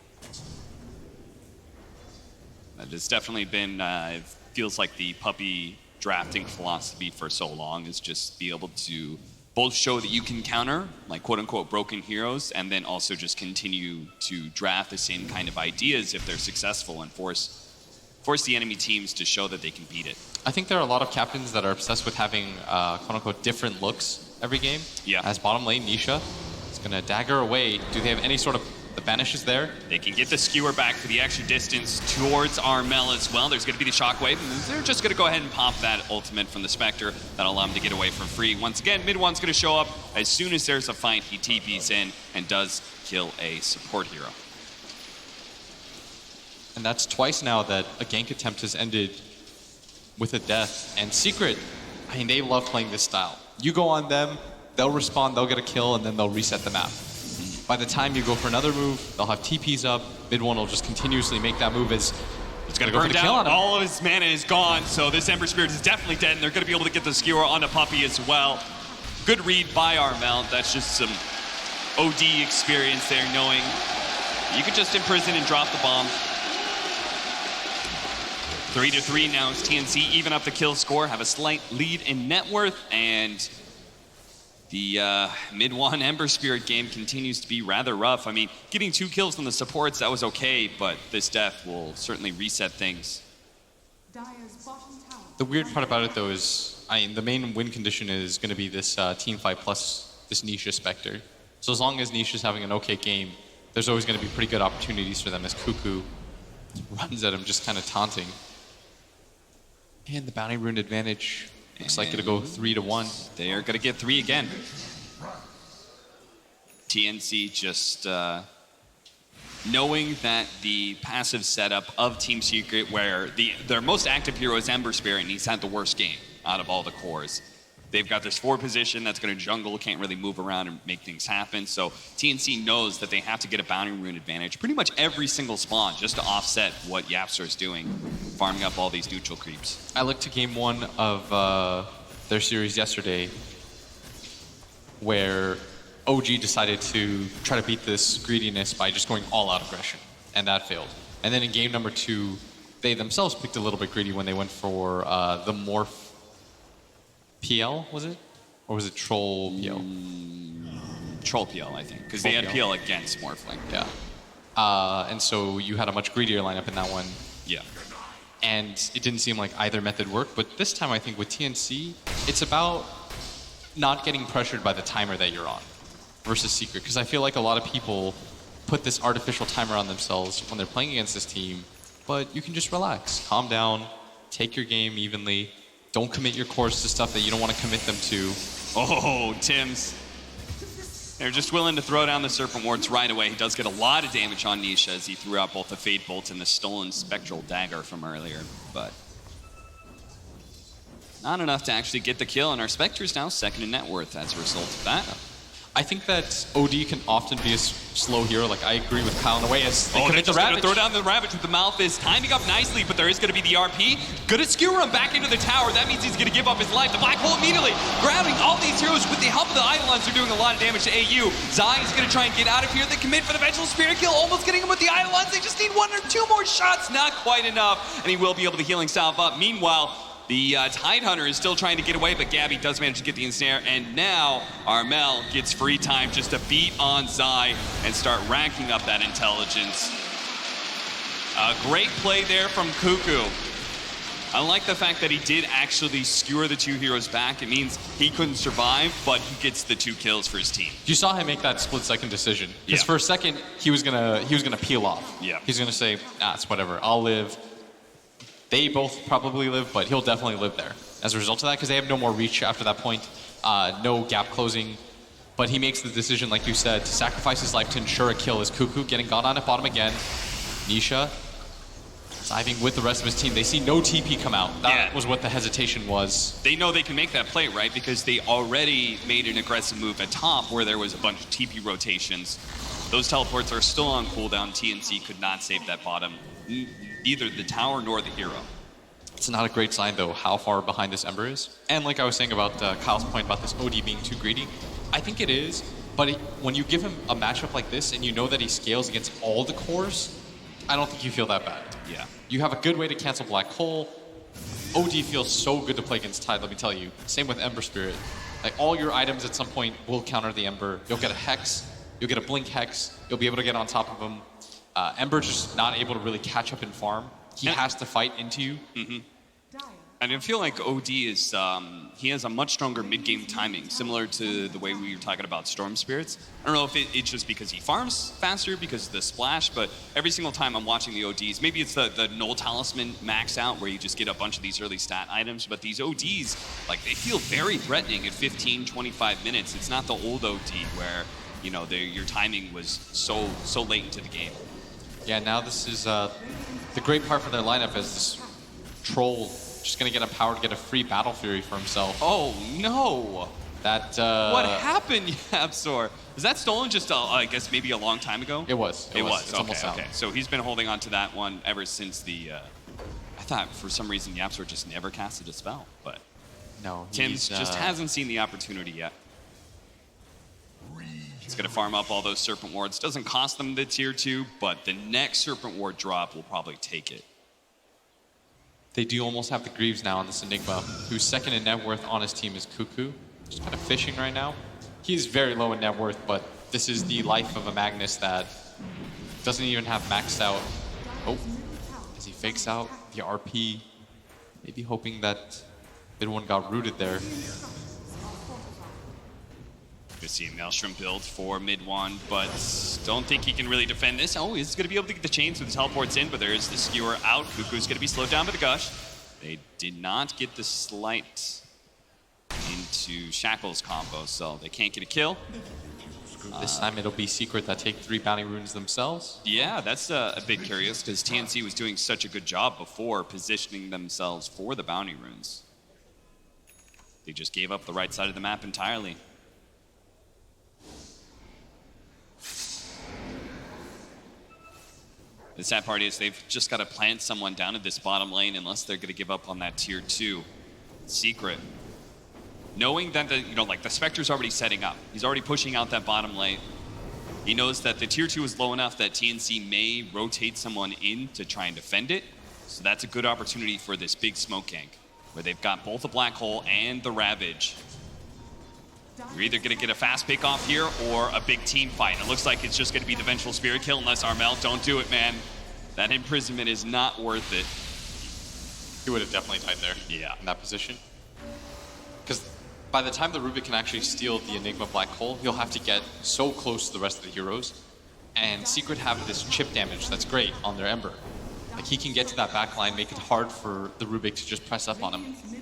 It's definitely been, it feels like the puppy drafting philosophy for so long is just be able to both show that you can counter, like quote-unquote broken heroes, and then also just continue to draft the same kind of ideas if they're successful and force the enemy teams to show that they can beat it. I think there are a lot of captains that are obsessed with having quote-unquote different looks every game. Yeah. As bottom lane, Nisha is going to dagger away. Do they have any sort of... The banish is there. They can get the skewer back for the extra distance towards Armel as well. There's going to be the shockwave, and they're just going to go ahead and pop that ultimate from the Spectre. That'll allow him to get away for free. Once again, mid one's going to show up. As soon as there's a fight, he TPs in and does kill a support hero. And that's twice now that a gank attempt has ended with a death. And Secret, I mean, they love playing this style. You go on them, they'll respond, they'll get a kill, and then they'll reset the map. By the time you go for another move, they'll have TPs up. Mid one will just continuously make that move as It's going to go for burn the kill on down. him. All of his mana is gone, so this Ember Spirit is definitely dead, and they're going to be able to get the skewer on the Puppey as well. Good read by Armel. That's just some OD experience there, knowing you could just imprison and drop the bomb. 3-3 now as TNC even up the kill score, have a slight lead in net worth, and the mid one Ember Spirit game continues to be rather rough. I mean, getting 2 kills from the supports, that was okay, but this death will certainly reset things. The weird part about it, though, is the main win condition is going to be this team fight plus this Nisha Spectre. So as long as Nisha's having an okay game, there's always going to be pretty good opportunities for them as Cuckoo runs at him, just kind of taunting. And the bounty rune advantage looks like it'll go 3-1. They are going to get 3 again. TNC just knowing that the passive setup of Team Secret, where their most active hero is Ember Spirit, and he's had the worst game out of all the cores. They've got this 4 position that's going to jungle, can't really move around and make things happen. So TNC knows that they have to get a bounty rune advantage pretty much every single spawn just to offset what Yapster is doing, farming up all these neutral creeps. I looked to game 1 of their series yesterday, where OG decided to try to beat this greediness by just going all-out aggression, and that failed. And then in game number 2, they themselves picked a little bit greedy when they went for the Morph PL, was it? Or was it Troll PL? Troll PL, I think, because they had PL against Morphling. Yeah. And so you had a much greedier lineup in that one. Yeah. And it didn't seem like either method worked, but this time I think with TNC, it's about not getting pressured by the timer that you're on versus Secret, because I feel like a lot of people put this artificial timer on themselves when they're playing against this team, but you can just relax, calm down, take your game evenly, don't commit your cores to stuff that you don't want to commit them to. Oh, Tim's. They're just willing to throw down the Serpent Wards right away. He does get a lot of damage on Nisha as he threw out both the Fate Bolt and the stolen Spectral Dagger from earlier, but not enough to actually get the kill, and our Spectre's now second in net worth as a result of that. I think that OD can often be a slow hero. Like, I agree with Kyle in a way as they they're commit the just gonna Ravage. throw down the Ravage with the Malphus, timing up nicely, but there is gonna be the RP. Gonna skewer him back into the tower. That means he's gonna give up his life. The Black Hole immediately grabbing all these heroes with the help of the Eidolons. They're doing a lot of damage to AU. Zai is gonna try and get out of here. They commit for the Vengeful Spirit kill, almost getting him with the Eidolons. They just need 1 or 2 more shots, not quite enough, and he will be able to heal himself up. Meanwhile, the Tidehunter is still trying to get away, but Gabby does manage to get the ensnare, and now Armel gets free time just to beat on Zai and start racking up that intelligence. A great play there from Cuckoo. I like the fact that he did actually skewer the 2 heroes back. It means he couldn't survive, but he gets the 2 kills for his team. You saw him make that split-second decision. Because for a second, he was gonna peel off. Yeah. He's gonna say, it's whatever, I'll live. They both probably live, but he'll definitely live there as a result of that, because they have no more reach after that point, no gap closing. But he makes the decision, like you said, to sacrifice his life to ensure a kill as Cuckoo getting gone on at bottom again. Nisha diving with the rest of his team. They see no TP come out. That was what the hesitation was. They know they can make that play, right? Because they already made an aggressive move at top where there was a bunch of TP rotations. Those teleports are still on cooldown. TNC could not save that bottom, either the tower nor the hero. It's not a great sign, though, how far behind this Ember is. And like I was saying about Kyle's point about this OD being too greedy, I think it is, but when you give him a matchup like this and you know that he scales against all the cores, I don't think you feel that bad. Yeah. You have a good way to cancel Black Hole. OD feels so good to play against Tide, let me tell you. Same with Ember Spirit. Like, all your items at some point will counter the Ember. You'll get a Hex, you'll get a Blink Hex, you'll be able to get on top of him. Ember's just not able to really catch up and farm. He has to fight into you. Mm-hmm. And I feel like OD is, he has a much stronger mid-game timing, similar to the way we were talking about Storm Spirits. I don't know if it's just because he farms faster because of the splash, but every single time I'm watching the ODs, maybe it's the Null Talisman max out where you just get a bunch of these early stat items, but these ODs, like, they feel very threatening at 15, 25 minutes. It's not the old OD where, you know, your timing was so late into the game. Yeah, now this is the great part for their lineup is this Troll just going to get empowered, get a free Battle Fury for himself. Oh, no! That. What happened, Yapsor? Was that stolen just, I guess, maybe a long time ago? It was. It was. It's Okay, almost out. okay. So he's been holding on to that one ever since the. I thought for some reason Yapsor just never casted a spell, but No. Tim's just hasn't seen the opportunity yet. He's going to farm up all those Serpent Wards. Doesn't cost them the tier 2, but the next Serpent Ward drop will probably take it. They do almost have the Greaves now on this Enigma, whose second in net worth on his team is Cuckoo. Just kind of fishing right now. He is very low in net worth, but this is the life of a Magnus that doesn't even have maxed out. Oh, as he fakes out the RP, maybe hoping that mid one got rooted there. Good see a Maelstrom build for mid one, but don't think he can really defend this. Oh, he's going to be able to get the chains with the teleports in, but there's the skewer out. Cuckoo's going to be slowed down by the Gush. They did not get the slight into Shackles combo, so they can't get a kill. This time it'll be Secret that take 3 bounty runes themselves. Yeah, that's a bit curious because TNC was doing such a good job before positioning themselves for the bounty runes. They just gave up the right side of the map entirely. The sad part is they've just got to plant someone down at this bottom lane unless they're going to give up on that tier 2 Secret. Knowing that the Spectre's already setting up. He's already pushing out that bottom lane. He knows that the tier 2 is low enough that TNC may rotate someone in to try and defend it. So that's a good opportunity for this big smoke gank, where they've got both the Black Hole and the Ravage. You're either going to get a fast pick off here or a big team fight. It looks like it's just going to be the Vengeful Spirit kill unless Armel, don't do it, man. That imprisonment is not worth it. He would have definitely died there. Yeah. In that position. Because by the time the Rubik can actually steal the Enigma Black Hole, he'll have to get so close to the rest of the heroes. And Secret have this chip damage that's great on their Ember. Like, he can get to that backline, make it hard for the Rubik to just press up on him. You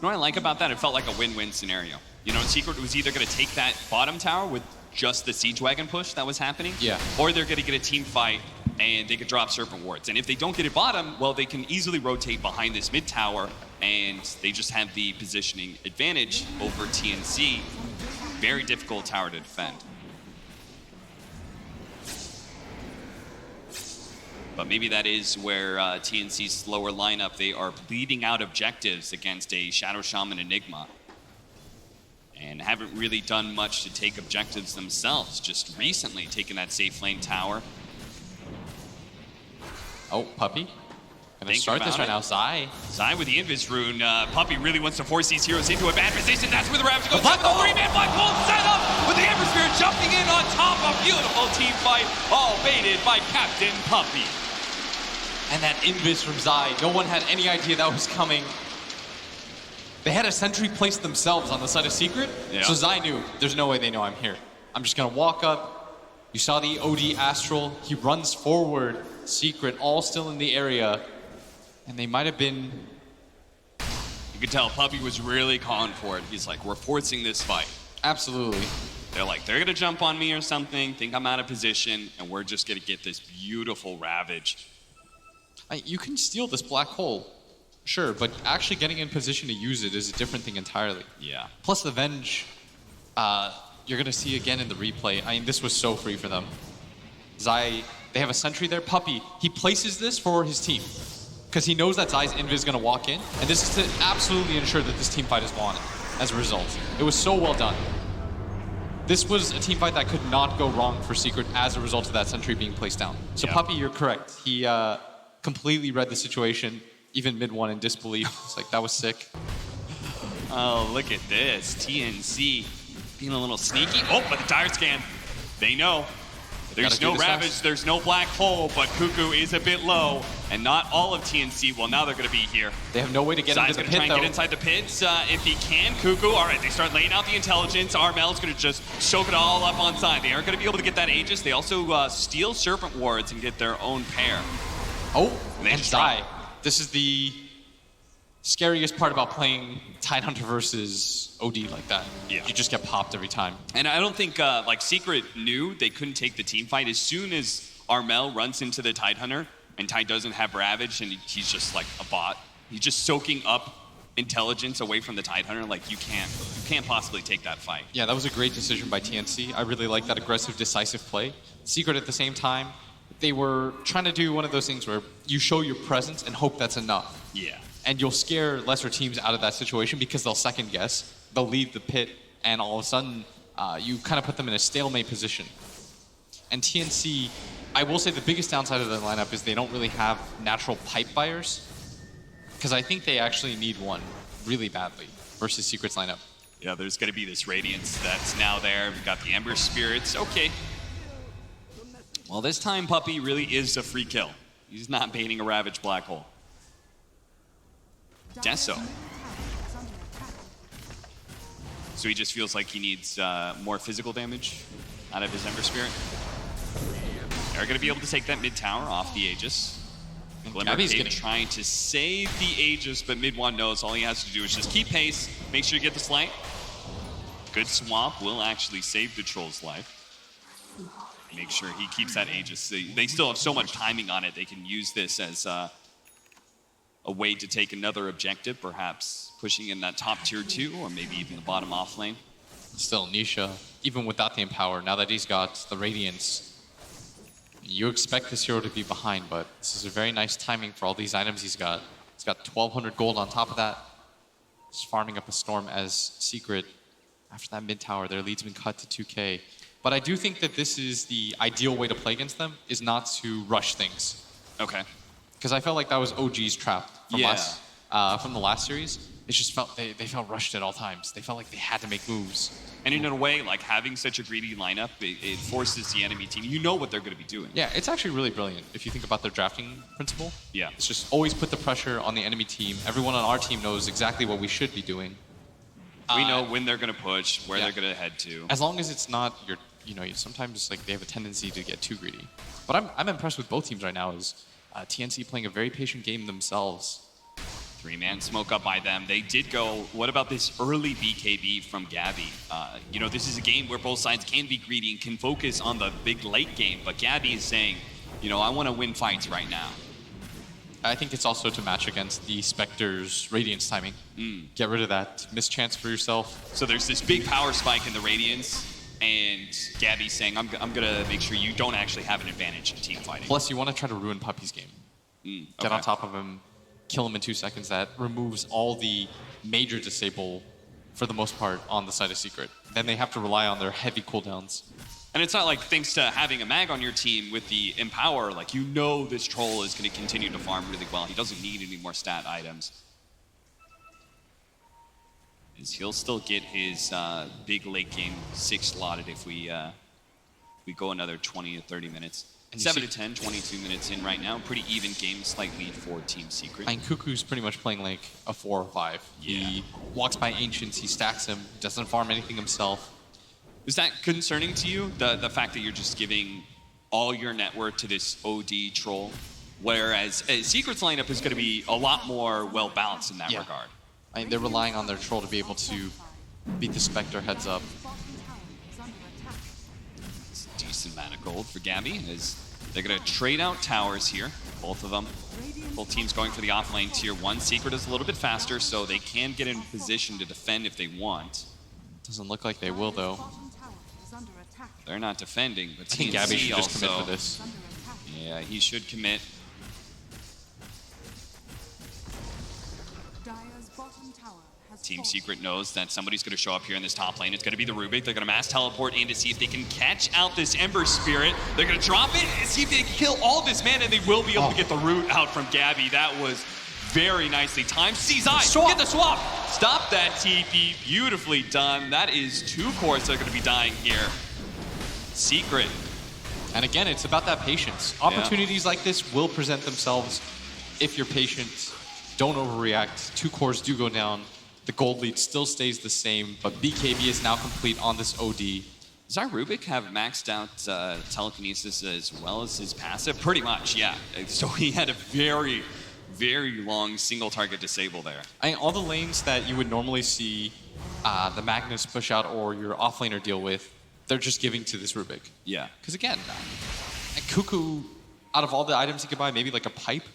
know what I like about that? It felt like a win-win scenario. You know, Secret was either going to take that bottom tower with just the Siege Wagon push that was happening, yeah, or they're going to get a team fight and they could drop Serpent Wards. And if they don't get it bottom, well, they can easily rotate behind this mid tower and they just have the positioning advantage over TNC. Very difficult tower to defend. But maybe that is where TNC's slower lineup, they are bleeding out objectives against a Shadow Shaman Enigma. And haven't really done much to take objectives themselves, just recently taking that safe lane tower. Oh, Puppy. Gonna start this right now, Zai. Zai with the Invis rune. Puppy really wants to force these heroes into a bad position. That's where the Ravage goes. The 3-man Black Hole set up with the Ember Spirit jumping in on top. A beautiful team fight, all baited by Captain Puppy. And that Invis from Zai, no one had any idea that was coming. They had a sentry placed themselves on the side of Secret, so Zai knew, there's no way they know I'm here. I'm just gonna walk up. You saw the OD Astral, he runs forward, Secret all still in the area, and they might have been... You could tell Puppy was really calling for it. He's like, we're forcing this fight. Absolutely. They're like, they're gonna jump on me or something, think I'm out of position, and we're just gonna get this beautiful Ravage. You can steal this Black Hole. Sure, but actually getting in position to use it is a different thing entirely. Yeah. Plus the Venge, you're going to see again in the replay. I mean, this was so free for them. Zai, they have a sentry there. Puppy, he places this for his team. Because he knows that Zai's Invis is going to walk in. And this is to absolutely ensure that this team fight is won as a result. It was so well done. This was a team fight that could not go wrong for Secret as a result of that sentry being placed down. So Puppy, you're correct. He completely read the situation. Even mid one in disbelief. It's like, that was sick. Oh, look at this. TNC being a little sneaky. Oh, but the dire scan. They know. There's no Ravage, there's no Black Hole, but Cuckoo is a bit low. And not all of TNC, well, now they're going to be here. They have no way to get into the pit, Zai's going to try and get inside the pits if he can. Cuckoo, all right, they start laying out the intelligence. Armel's going to just choke it all up on side. They aren't going to be able to get that Aegis. They also steal Serpent Wards and get their own pair. Oh, and Zai. This is the scariest part about playing Tidehunter versus OD like that. Yeah. You just get popped every time. And I don't think, Secret knew they couldn't take the team fight. As soon as Armel runs into the Tidehunter, and Tide doesn't have Ravage, and he's just like a bot. He's just soaking up intelligence away from the Tidehunter, like you can't possibly take that fight. Yeah, that was a great decision by TNC. I really like that aggressive, decisive play. Secret at the same time, they were trying to do one of those things where you show your presence and hope that's enough. Yeah. And you'll scare lesser teams out of that situation because they'll second guess, they'll leave the pit, and all of a sudden you kind of put them in a stalemate position. And TNC, I will say the biggest downside of their lineup is they don't really have natural pipe buyers, because I think they actually need one really badly versus Secret's lineup. Yeah, there's going to be this Radiance that's now there. We've got the Ember Spirits. Okay. Well, this time Puppy really is a free kill. He's not baiting a Ravage Black Hole. Deso. So he just feels like he needs more physical damage out of his Ember Spirit. They're going to be able to take that mid tower off the Aegis. Glimmer Cave trying to save the Aegis, but mid one knows all he has to do is just keep pace, make sure you get the slight. Good swap will actually save the Troll's life. Make sure he keeps that Aegis. They still have so much timing on it, they can use this as a way to take another objective, perhaps pushing in that top tier 2, or maybe even the bottom off lane. Still, Nisha, even without the Empower, now that he's got the Radiance, you expect this hero to be behind, but this is a very nice timing for all these items he's got. He's got 1,200 gold on top of that. He's farming up a Storm as Secret. After that mid tower, their lead's been cut to 2k. But I do think that this is the ideal way to play against them, is not to rush things. Okay. Because I felt like that was OG's trap from the last series. It just felt, they felt rushed at all times. They felt like they had to make moves. And in a way, like having such a greedy lineup, it forces the enemy team. You know what they're going to be doing. Yeah, it's actually really brilliant if you think about their drafting principle. Yeah. It's just always put the pressure on the enemy team. Everyone on our team knows exactly what we should be doing. We know when they're going to push, where they're going to head to. As long as it's not your, sometimes like they have a tendency to get too greedy. But I'm impressed with both teams right now. Is TNC playing a very patient game themselves. 3-man smoke up by them. They did go, what about this early BKB from Gabby? This is a game where both sides can be greedy and can focus on the big late game, but Gabby is saying, I want to win fights right now. I think it's also to match against the Spectre's Radiance timing. Get rid of that mischance for yourself. So there's this big power spike in the Radiance, and Gabby's saying, I'm going to make sure you don't actually have an advantage in team fighting. Plus, you want to try to ruin Puppy's game. Get on top of him, kill him in 2 seconds. That removes all the major disable, for the most part, on the side of Secret. Then they have to rely on their heavy cooldowns. And it's not like thanks to having a mag on your team with the Empower, like this troll is going to continue to farm really well. He doesn't need any more stat items. He'll still get his big late game 6 slotted if we go another 20 to 30 minutes. 7 to 10, 22 minutes in right now. Pretty even game, slight lead for Team Secret. And Cuckoo's pretty much playing like a 4 or 5. Yeah. He walks by Ancients, he stacks him, doesn't farm anything himself. Is that concerning to you, the fact that you're just giving all your net worth to this OD troll? Whereas Secret's lineup is going to be a lot more well-balanced in that regard. I mean, they're relying on their troll to be able to beat the Spectre heads up. It's a decent amount of gold for Gabby as they're going to trade out towers here, both of them. Both teams going for the offlane tier 1. Secret is a little bit faster, so they can get in position to defend if they want. Doesn't look like they will, though. They're not defending, but I think Gabby should just commit for this. Yeah, he should commit. Team Secret knows that somebody's going to show up here in this top lane. It's going to be the Rubik. They're going to mass teleport in to see if they can catch out this Ember Spirit. They're going to drop it and see if they can kill all this man, and they will be able to get the root out from Gabby. That was very nicely timed. CZI, get the swap. Stop that TP. Beautifully done. That is 2 cores that are going to be dying here. Secret. And again, it's about that patience. Opportunities like this will present themselves if you're patient. Don't overreact. 2 cores do go down. The gold lead still stays the same, but BKB is now complete on this OD. Does our Rubik have maxed out telekinesis as well as his passive? Pretty much, yeah. So he had a very, very long single target disable there. I mean, all the lanes that you would normally see the Magnus push out or your offlaner deal with, they're just giving to this Rubik. Yeah. Because again, Cuckoo, out of all the items he could buy, maybe like a pipe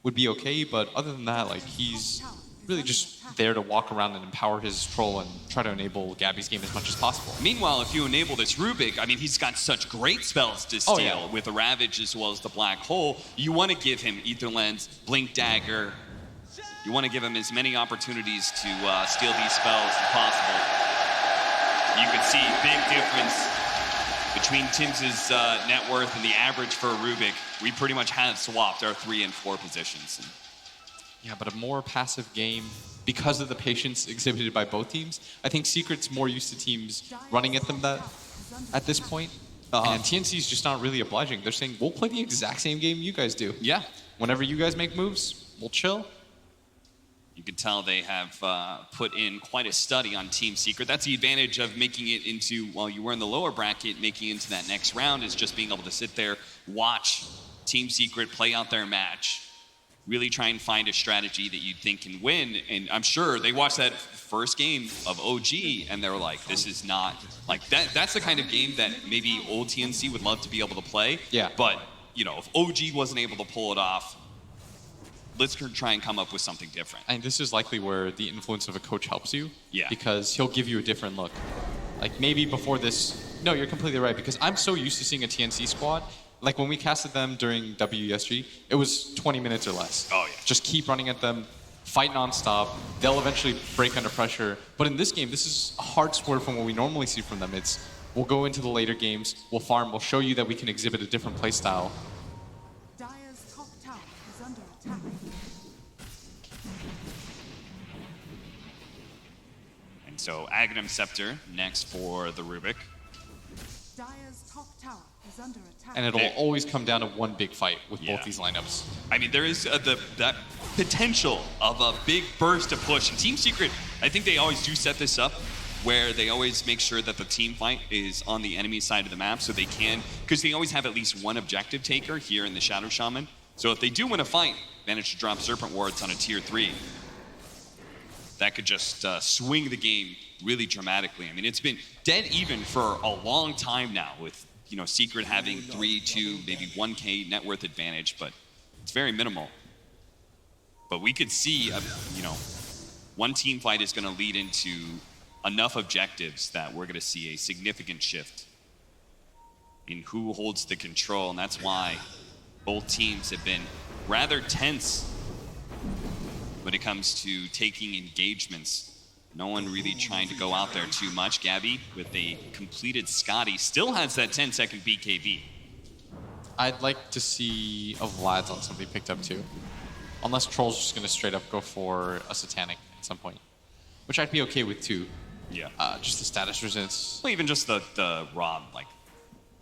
would be okay, but other than that, like he's really just there to walk around and empower his troll and try to enable Gabby's game as much as possible. Meanwhile, if you enable this Rubik, I mean, he's got such great spells to steal with the Ravage as well as the Black Hole. You want to give him Ether Lens, Blink Dagger. You want to give him as many opportunities to steal these spells as possible. You can see big difference between Tim's net worth and the average for a Rubik. We pretty much have swapped our 3 and 4 positions. Yeah, but a more passive game, because of the patience exhibited by both teams, I think Secret's more used to teams running at them at this point. And TNC's just not really obliging. They're saying, we'll play the exact same game you guys do. Yeah. Whenever you guys make moves, we'll chill. You can tell they have put in quite a study on Team Secret. That's the advantage of making it into, while you were in the lower bracket, making it into that next round is just being able to sit there, watch Team Secret play out their match, really try and find a strategy that you think can win. And I'm sure they watched that first game of OG and they were like, this is not, like that's the kind of game that maybe old TNC would love to be able to play. Yeah. But, you know, if OG wasn't able to pull it off, let's try and come up with something different. And this is likely where the influence of a coach helps you. Yeah. Because he'll give you a different look. Like maybe before this, no, you're completely right, because I'm so used to seeing a TNC squad. Like when we casted them during WESG, it was 20 minutes or less. Oh, yeah. Just keep running at them, fight nonstop. They'll eventually break under pressure. But in this game, this is a hard swerve from what we normally see from them. It's, we'll go into the later games, we'll farm, we'll show you that we can exhibit a different play style. Dire's top tower is under attack. And so Aghanim Scepter next for the Rubik. Dire's top tower is under attack. And it'll always come down to one big fight with Yeah. both these lineups. I mean, there is that potential of a big burst of push. And Team Secret, I think they always do set this up where they always make sure that the team fight is on the enemy side of the map so they can, because they always have at least one objective taker here in the Shadow Shaman. So if they do win a fight, manage to drop Serpent Wards on a tier 3, that could just swing the game really dramatically. I mean, it's been dead even for a long time now with, you know, Secret having 3, 2, maybe 1K net worth advantage, but it's very minimal. But we could see, you know, one team fight is going to lead into enough objectives that we're going to see a significant shift in who holds the control, and that's why both teams have been rather tense when it comes to taking engagements. No one really trying to go out there too much. Gabby, with a completed Scotty, still has that 10-second BKB. I'd like to see a Vlad's on somebody picked up too. Unless Troll's just going to straight up go for a Satanic at some point. Which I'd be okay with too. Yeah. Just the status resistance. Well, even just the raw, like,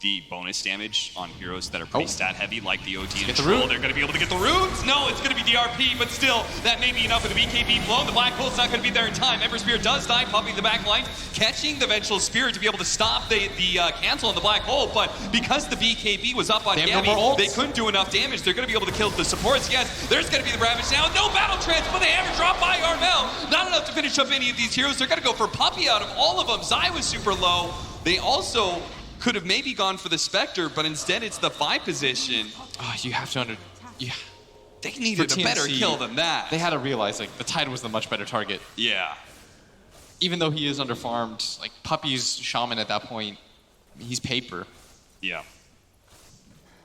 the bonus damage on heroes that are pretty stat heavy, like the OD and Troll. They're going to be able to get the runes. No, it's going to be the RP, but still, that may be enough of the BKB blown. The Black Hole's not going to be there in time. Ember Spear does die, popping the back line, catching the Vengeful Spirit to be able to stop the cancel on the Black Hole, but because the BKB was up on Gabby, they couldn't do enough damage. They're going to be able to kill the supports. Yes, there's going to be the Ravage now. No battle trance, but the hammer drop by Armel. Not enough to finish up any of these heroes. They're going to go for Puppy out of all of them. Zai was super low. They also could have maybe gone for the Spectre, but instead it's the 5 position. Oh, you have to They needed a better kill than that. They had to realize, like, the Tide was the much better target. Yeah. Even though he is underfarmed, like, Puppy's Shaman at that point, he's paper. Yeah.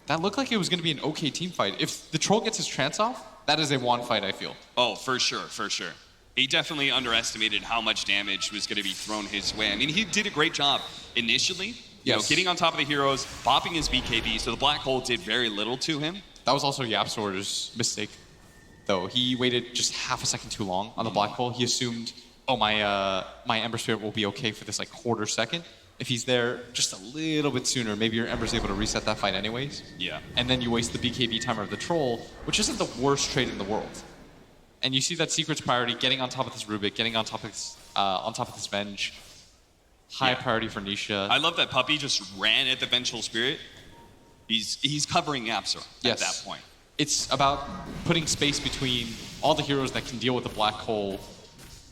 That looked like it was going to be an okay team fight. If the Troll gets his trance off, that is a one fight, I feel. Oh, for sure, for sure. He definitely underestimated how much damage was going to be thrown his way. I mean, he did a great job initially. You know, getting on top of the heroes, popping his BKB, so the Black Hole did very little to him. That was also Yapsor's mistake, though. He waited just half a second too long on the Black Hole. He assumed, oh, my Ember Spirit will be okay for this, like, quarter second. If he's there just a little bit sooner, maybe your Ember's able to reset that fight anyways. Yeah. And then you waste the BKB timer of the Troll, which isn't the worst trade in the world. And you see that Secret's priority, getting on top of this Rubik, getting on top of this Venge. High priority for Nisha. I love that Puppy just ran at the Vengeful Spirit. He's covering Yapsor at that point. It's about putting space between all the heroes that can deal with the Black Hole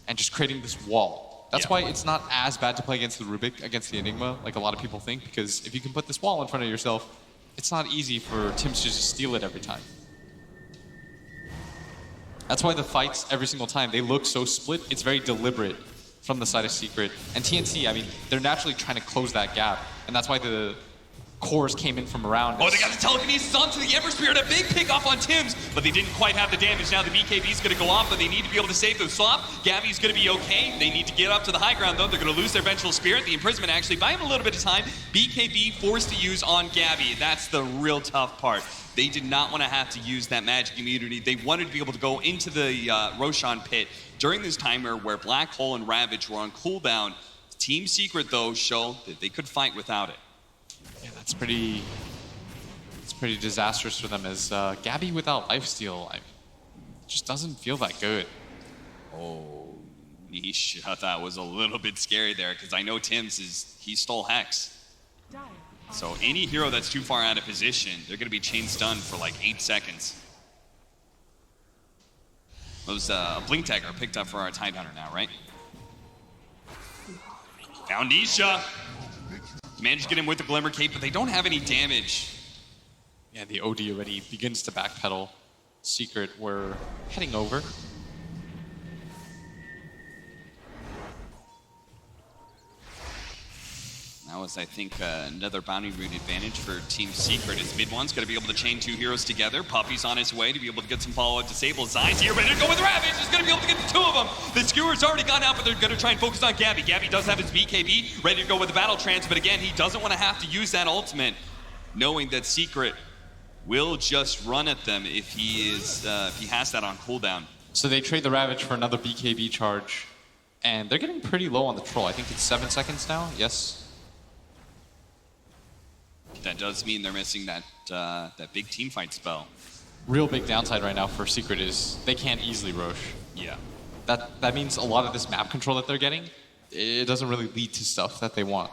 and just creating this wall. That's why it's not as bad to play against the Rubik, against the Enigma, like a lot of people think, because if you can put this wall in front of yourself, it's not easy for Tims to just steal it every time. That's why the fights every single time, they look so split. It's very deliberate from the side of Secret. And TNC, I mean, they're naturally trying to close that gap. And that's why the cores came in from around. Oh, they got the telekinesis onto the Ember Spirit, a big pick off on Tim's, but they didn't quite have the damage. Now the BKB is going to go off, but they need to be able to save the swap. Gabby's going to be okay. They need to get up to the high ground, though. They're going to lose their Vengeful Spirit. The imprisonment actually buy him a little bit of time. BKB forced to use on Gabby. That's the real tough part. They did not want to have to use that magic immunity. They wanted to be able to go into the Roshan pit during this timer where Black Hole and Ravage were on cooldown. Team Secret, though, showed that they could fight without it. Yeah, it's pretty disastrous for them as Gabby without lifesteal just doesn't feel that good. Oh, Nisha, that was a little bit scary there because I know he stole Hex. So any hero that's too far out of position, they're going to be chain stunned for like 8 seconds. Those Blink Tag are picked up for our Tide Hunter now, right? Now Nisha managed to get him with the Glimmer Cape, but they don't have any damage. Yeah, the OD already begins to backpedal. Secret, we're heading over. That was, I think, another bounty rune advantage for Team Secret as mid one's going to be able to chain 2 heroes together. Puppy's on his way to be able to get some follow-up disable. Zai's here, ready to go with Ravage. He's going to be able to get the 2 of them. The Skewer's already gone out, but they're going to try and focus on Gabby. Gabby does have his BKB, ready to go with the Battle Trance, but again, he doesn't want to have to use that ultimate, knowing that Secret will just run at them if he has that on cooldown. So they trade the Ravage for another BKB charge, and they're getting pretty low on the Troll. I think it's 7 seconds now, yes? That does mean they're missing that big team fight spell. Real big downside right now for Secret is they can't easily Rosh. Yeah. That means a lot of this map control that they're getting, it doesn't really lead to stuff that they want.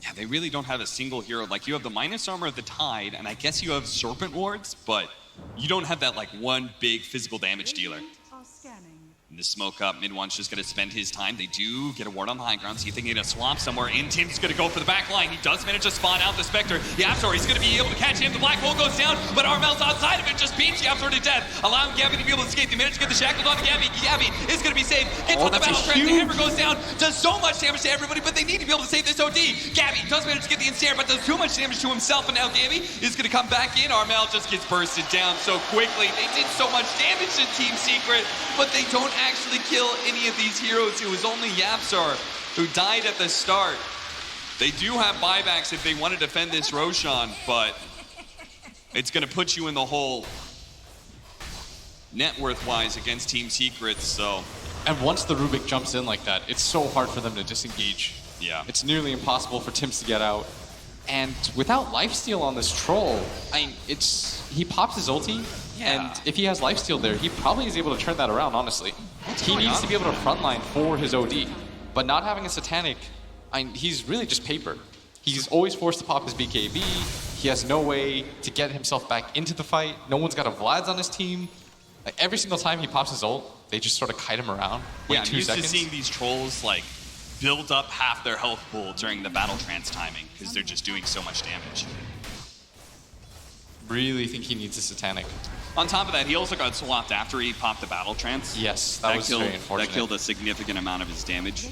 Yeah, they really don't have a single hero. Like, you have the minus armor of the Tide, and I guess you have Serpent Wards, but you don't have that, like, one big physical damage dealer. And the smoke up, mid one's just going to spend his time. They do get a ward on the high ground, see if they can get a swamp somewhere in. Tim's going to go for the back line. He does manage to spawn out the Spectre. Yapzor, he's going to be able to catch him. The Black Hole goes down, but Armel's outside of it, just beats Yapzor to death, allowing Gabby to be able to escape. They manage to get the shackles on Gabby. Gabby is going to be saved. Gets with the battle trap. The hammer goes down, does so much damage to everybody, but they need to be able to save this OD. Gabby does manage to get the ensnare, but does too much damage to himself, and now Gabby is going to come back in. Armel just gets bursted down so quickly. They did so much damage to Team Secret, but they don't actually kill any of these heroes. It was only Yapzor who died at the start. They do have buybacks if they want to defend this Roshan, but it's going to put you in the hole net worth-wise against Team Secret, so... And once the Rubik jumps in like that, it's so hard for them to disengage. Yeah. It's nearly impossible for Tims to get out. And without lifesteal on this Troll, he pops his ulti, and if he has lifesteal there, he probably is able to turn that around, honestly. He needs to be able to frontline for his OD. But not having a Satanic, he's really just paper. He's always forced to pop his BKB. He has no way to get himself back into the fight. No one's got a Vlad's on his team. Like, every single time he pops his ult, they just sort of kite him around. Yeah, I'm used to seeing these Trolls, like, build up half their health pool during the Battle Trance timing, because they're just doing so much damage. Really think he needs a Satanic. On top of that, he also got swapped after he popped the Battle Trance. Yes, that was very unfortunate. That killed a significant amount of his damage.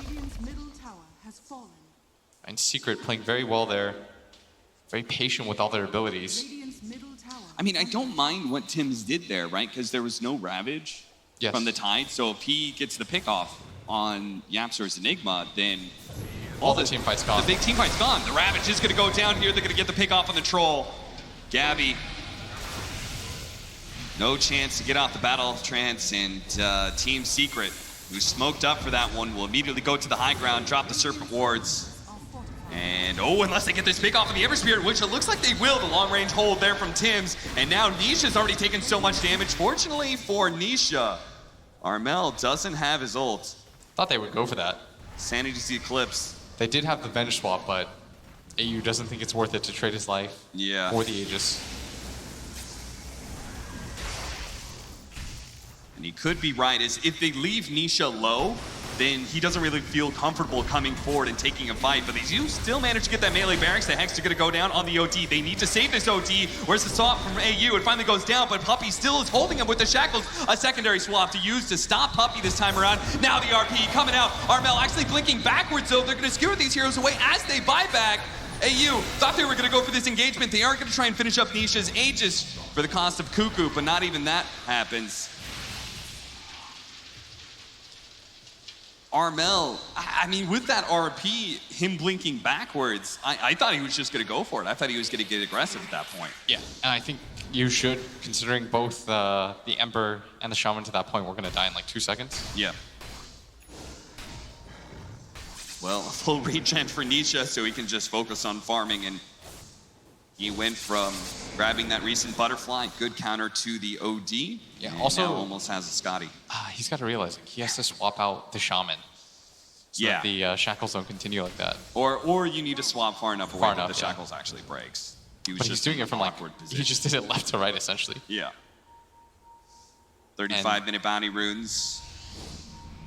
And Secret playing very well there. Very patient with all their abilities. I mean, I don't mind what Tims did there, right? Because there was no Ravage from the Tide. So if he gets the pick off on Yapzor's Enigma, then all the team fight's gone. The big team fight's gone. The Ravage is going to go down here. They're going to get the pick off on the Troll. Gabby, no chance to get off the Battle Trance, and Team Secret, who smoked up for that one, will immediately go to the high ground, drop the Serpent Wards. And unless they get this pick off of the Ever Spirit, which it looks like they will, the long range hold there from Tims. And now Nisha's already taken so much damage. Fortunately for Nisha, Armel doesn't have his ult. Thought they would go for that. Sanity's Eclipse. They did have the Venge swap, but AU doesn't think it's worth it to trade his life for the Aegis. And he could be right, is if they leave Nisha low, then he doesn't really feel comfortable coming forward and taking a fight. But they do still manage to get that melee barracks. The Hex are going to go down on the OD. They need to save this OD. Where's the swap from AU? It finally goes down, but Puppey still is holding him with the shackles. A secondary swap to use to stop Puppey this time around. Now the RP coming out. Armel actually blinking backwards, though. They're going to skewer these heroes away as they buy back. AU thought they were going to go for this engagement. They are going to try and finish up Nisha's Aegis for the cost of Cuckoo, but not even that happens. Armel, I mean, with that RP, him blinking backwards, I thought he was just going to go for it. I thought he was going to get aggressive at that point. Yeah, and I think you should, considering both the Ember and the Shaman to that point were going to die in like 2 seconds. Yeah. Well, a full regen for Nisha, so he can just focus on farming, and he went from grabbing that recent butterfly, good counter to the OD. Yeah, and also now almost has a Scotty. He's got to realize he has to swap out the Shaman. So that the shackles don't continue like that. Or you need to swap far enough away that the yeah. shackles actually breaks. But he's doing it from like, he just did it left to right essentially. Yeah. 35-minute bounty runes.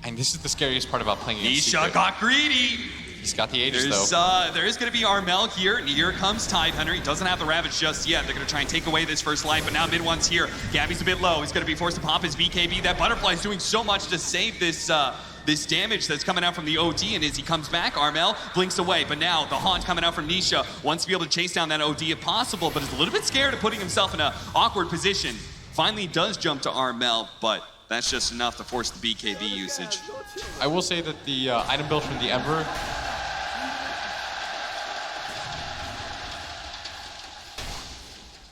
And this is the scariest part about playing against Nisha Secret. got greedy. He's got the Aegis though. There is going to be Armel here, and here comes Tidehunter. He doesn't have the Ravage just yet. They're going to try and take away this first life, but now mid one's here. Gabby's a bit low. He's going to be forced to pop his BKB. That Butterfly is doing so much to save this this damage that's coming out from the OD, and as he comes back, Armel blinks away. But now the haunt coming out from Nisha wants to be able to chase down that OD if possible, but is a little bit scared of putting himself in an awkward position. Finally does jump to Armel, but that's just enough to force the BKB usage. I will say that the item build from the Ember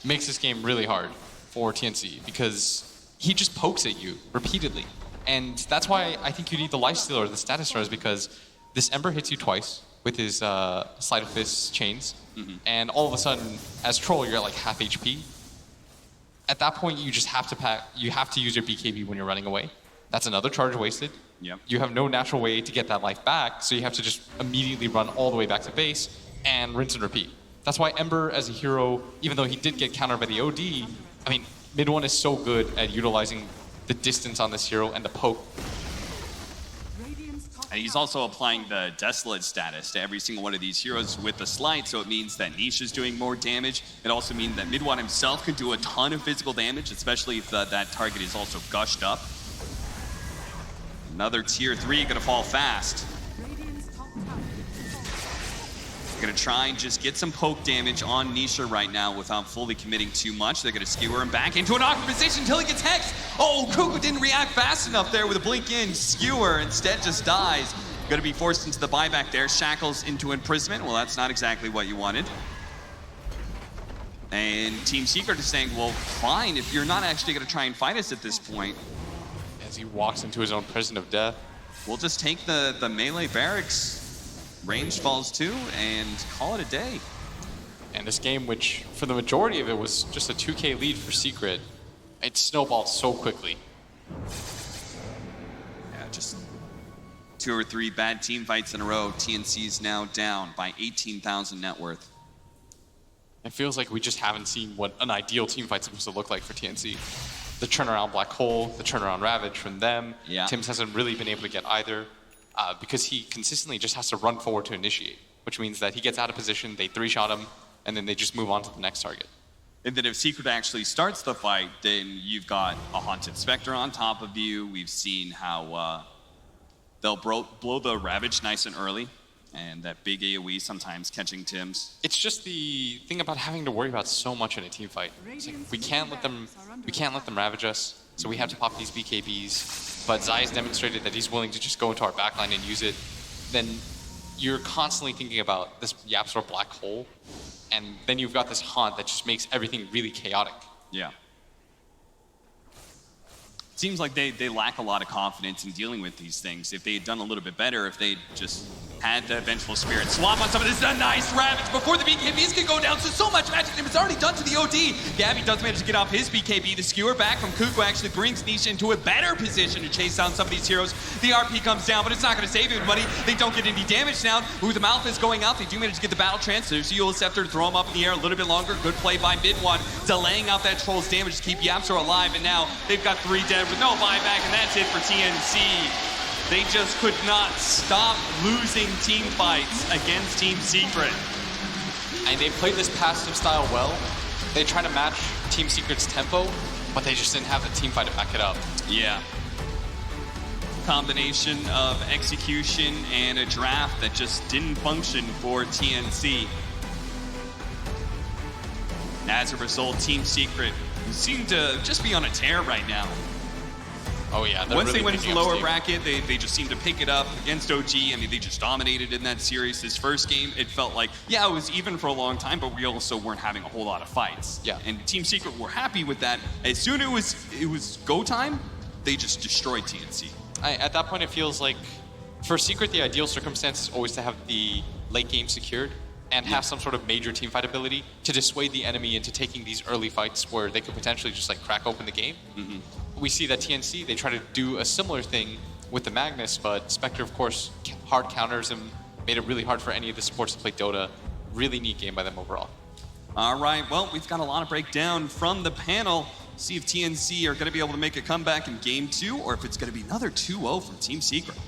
makes this game really hard for TNC because he just pokes at you repeatedly. And that's why I think you need the lifesteal or the status stars, because this Ember hits you twice with his Sleight of Fist chains, and all of a sudden, as Troll, you're at like half HP. At that point, you just have to you have to use your BKB when you're running away. That's another charge wasted. Yep. You have no natural way to get that life back, so you have to just immediately run all the way back to base and rinse and repeat. That's why Ember as a hero, even though he did get countered by the OD, I mean, mid one is so good at utilizing the distance on this hero and the poke. And he's also applying the Desolate status to every single one of these heroes with the Slight, so it means that Nisha's doing more damage. It also means that Midwan himself can do a ton of physical damage, especially if that target is also gushed up. Another tier 3 gonna fall fast. Gonna try and just get some poke damage on Nisha right now without fully committing too much. They're gonna skewer him back into an awkward position until he gets hexed. Oh, Cuckoo didn't react fast enough there with a blink in. Skewer instead just dies. Gonna be forced into the buyback there. Shackles into imprisonment. Well, that's not exactly what you wanted. And Team Secret is saying, well, fine, if you're not actually gonna try and fight us at this point. As he walks into his own prison of death. We'll just take the melee barracks. Range falls 2 and call it a day. And this game, which for the majority of it was just a 2K lead for Secret, it snowballed so quickly. Yeah, just 2 or 3 bad team fights in a row. TNC's now down by 18,000 net worth. It feels like we just haven't seen what an ideal team fight's supposed to look like for TNC. The turnaround Black Hole, the turnaround Ravage from them. Yeah. Tim's hasn't really been able to get either. Because he consistently just has to run forward to initiate, which means that he gets out of position, they 3-shot him, and then they just move on to the next target. And then if Secret actually starts the fight, then you've got a Haunted Spectre on top of you. We've seen how they'll blow the Ravage nice and early, and that big AoE sometimes catching Tim's. It's just the thing about having to worry about so much in a team fight. It's like we can't let them ravage us, so we have to pop these BKBs. But Zai's demonstrated that he's willing to just go into our backline and use it. Then you're constantly thinking about this YapzOr Black Hole, and then you've got this Haunt that just makes everything really chaotic. Yeah. Seems like they lack a lot of confidence in dealing with these things. If they had done a little bit better, if they just had the Vengeful Spirit swap on some of this, a nice Ravage before the BKBs can go down, so much magic damage is already done to the the OD. Gabby does manage to get off his BKB. The skewer back from Kuko actually brings Niche into a better position to chase down some of these heroes. The RP comes down, but it's not going to save anybody. They don't get any damage down. Ooh, the mouth is going out. They do manage to get the battle trance. There's the Eula Scepter to throw him up in the air a little bit longer. Good play by mid-one, delaying out that Troll's damage to keep YapzOr alive. And now they've got 3 dead with no buyback, and that's it for TNC. They just could not stop losing team fights against Team Secret. And they played this passive style well. They tried to match Team Secret's tempo, but they just didn't have the team fight to back it up. Yeah. Combination of execution and a draft that just didn't function for TNC. As a result, Team Secret seem to just be on a tear right now. Oh yeah. Once really they went into the picking up lower steam. bracket, they just seemed to pick it up against OG. I mean, they just dominated in that series. This first game, it felt like, yeah, it was even for a long time, but we also weren't having a whole lot of fights. Yeah. And Team Secret were happy with that. As soon as it was go time, they just destroyed TNC. At that point, it feels like, for Secret, the ideal circumstance is always to have the late game secured and have some sort of major team fight ability to dissuade the enemy into taking these early fights where they could potentially just like crack open the game. We see that TNC, they try to do a similar thing with the Magnus, but Spectre, of course, hard counters and made it really hard for any of the supports to play Dota. Really neat game by them overall. All right, well, we've got a lot of breakdown from the panel. See if TNC are going to be able to make a comeback in Game 2, or if it's going to be another 2-0 from Team Secret.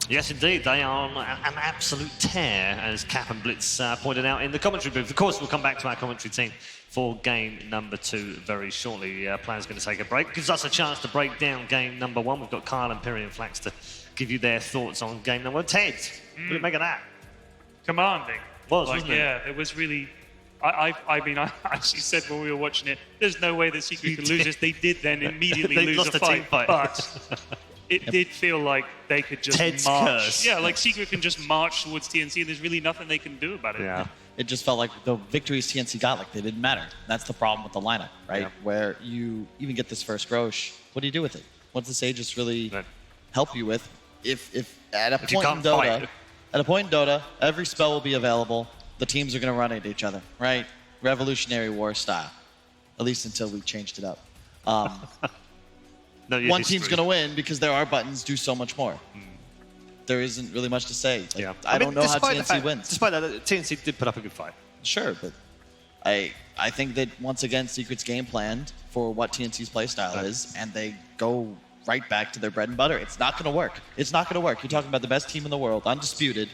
Yes, indeed. They are on an absolute tear, as Cap and Blitz pointed out in the commentary booth. Of course, we'll come back to our commentary team for game number 2 very shortly. Plan's going to take a break. Gives us a chance to break down game number 1. We've got Kyle and Piri and Flax to give you their thoughts on game number 1. Ted, what do you make of that? Commanding. Wasn't it? Yeah, it was really... I mean, I actually said when we were watching it, there's no way that Secret could lose this. They did then immediately They lose lost a the team fight. fight. But it did feel like they could just Ted's march. curse. Yeah, like Secret can just march towards TNC and there's really nothing they can do about it. Yeah. It just felt like the victories TNC got, like they didn't matter. That's the problem with the lineup, right? Yeah. Where you even get this first Roche, what do you do with it? What does Aegis really Right. help you with? If at a If you point in can't Dota, fight. at a point in Dota, every spell will be available. The teams are going to run at each other, right? Revolutionary War style, at least until we changed it up. No, your One history. team's going to win because there are buttons do so much more. There isn't really much to say. Like, Yeah. I don't know how despite the TNC fact- wins. Despite that, TNC did put up a good fight. Sure, but I think that once again Secret's game planned for what TNC's playstyle is, and they go right back to their bread and butter. It's not going to work. It's not going to work. You're talking about the best team in the world, undisputed.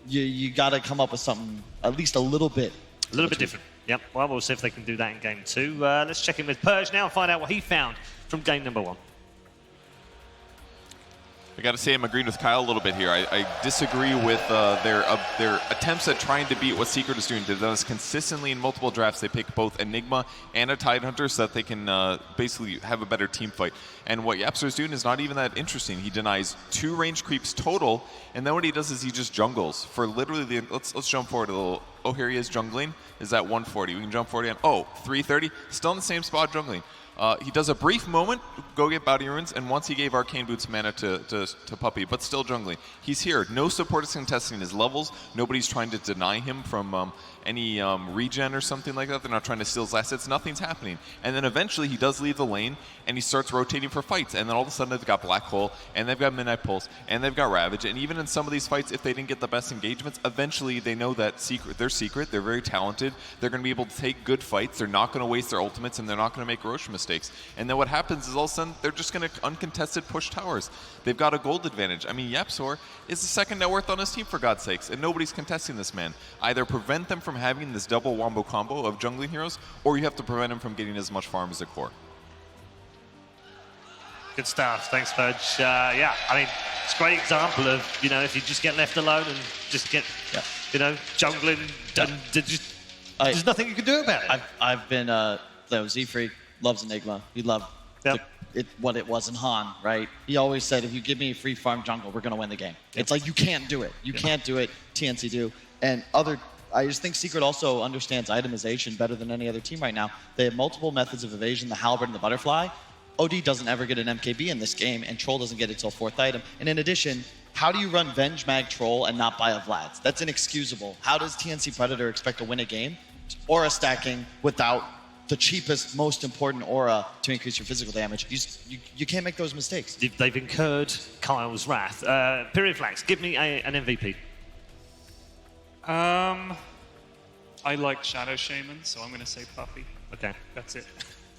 You got to come up with something at least a little bit. A little bit different. Yep. Well, we'll see if they can do that in game 2. Let's check in with Purge now and find out what he found from game number 1. I got to say I'm agreeing with Kyle a little bit here. I disagree with their attempts at trying to beat what Secret is doing. They've done this consistently in multiple drafts. They pick both Enigma and a Tidehunter so that they can basically have a better team fight. And what YapzOr is doing is not even that interesting. He denies 2 range creeps total, and then what he does is he just jungles for literally the. Let's jump forward a little. Oh, here he is jungling. Is that 140? We can jump 40 on. Oh, 330. Still in the same spot jungling. He does a brief moment, go get Bounty Runes, and once he gave Arcane Boots mana to Puppey, but still jungling. He's here. No support is contesting his levels. Nobody's trying to deny him from any regen or something like that. They're not trying to steal his assets. Nothing's happening. And then eventually he does leave the lane, and he starts rotating for fights. And then all of a sudden they've got Black Hole, and they've got Midnight Pulse, and they've got Ravage. And even in some of these fights, if they didn't get the best engagements, eventually they know that they're secret. They're very talented. They're going to be able to take good fights. They're not going to waste their ultimates, and they're not going to make Roche mistakes. And then what happens is all of a sudden they're just going to uncontested push towers. They've got a gold advantage. I mean, YapzOr is the second net worth on his team, for God's sakes, and nobody's contesting this man. Either prevent them from having this double wombo combo of jungling heroes, or you have to prevent him from getting as much farm as a core. Good stuff. Thanks, Purge. Yeah, I mean, it's a great example of, if you just get left alone and just get, jungling, and there's nothing you can do about it. I've been, Z-Freak loves Enigma. He loved what it was in Han, right? He always said, if you give me a free farm jungle, we're going to win the game. It's like, you can't do it. You can't do it. TNC do. And I just think Secret also understands itemization better than any other team right now. They have multiple methods of evasion, the halberd and the butterfly. OD doesn't ever get an MKB in this game, and Troll doesn't get it till 4th item. And in addition, how do you run Venge Mag Troll and not buy a Vlad's? That's inexcusable. How does TNC Predator expect to win a game aura stacking without the cheapest, most important aura to increase your physical damage. You can't make those mistakes. They've incurred Kyle's wrath. Period Flax, give me an MVP. I like Shadow Shaman, so I'm going to say Puppy. Okay. That's it.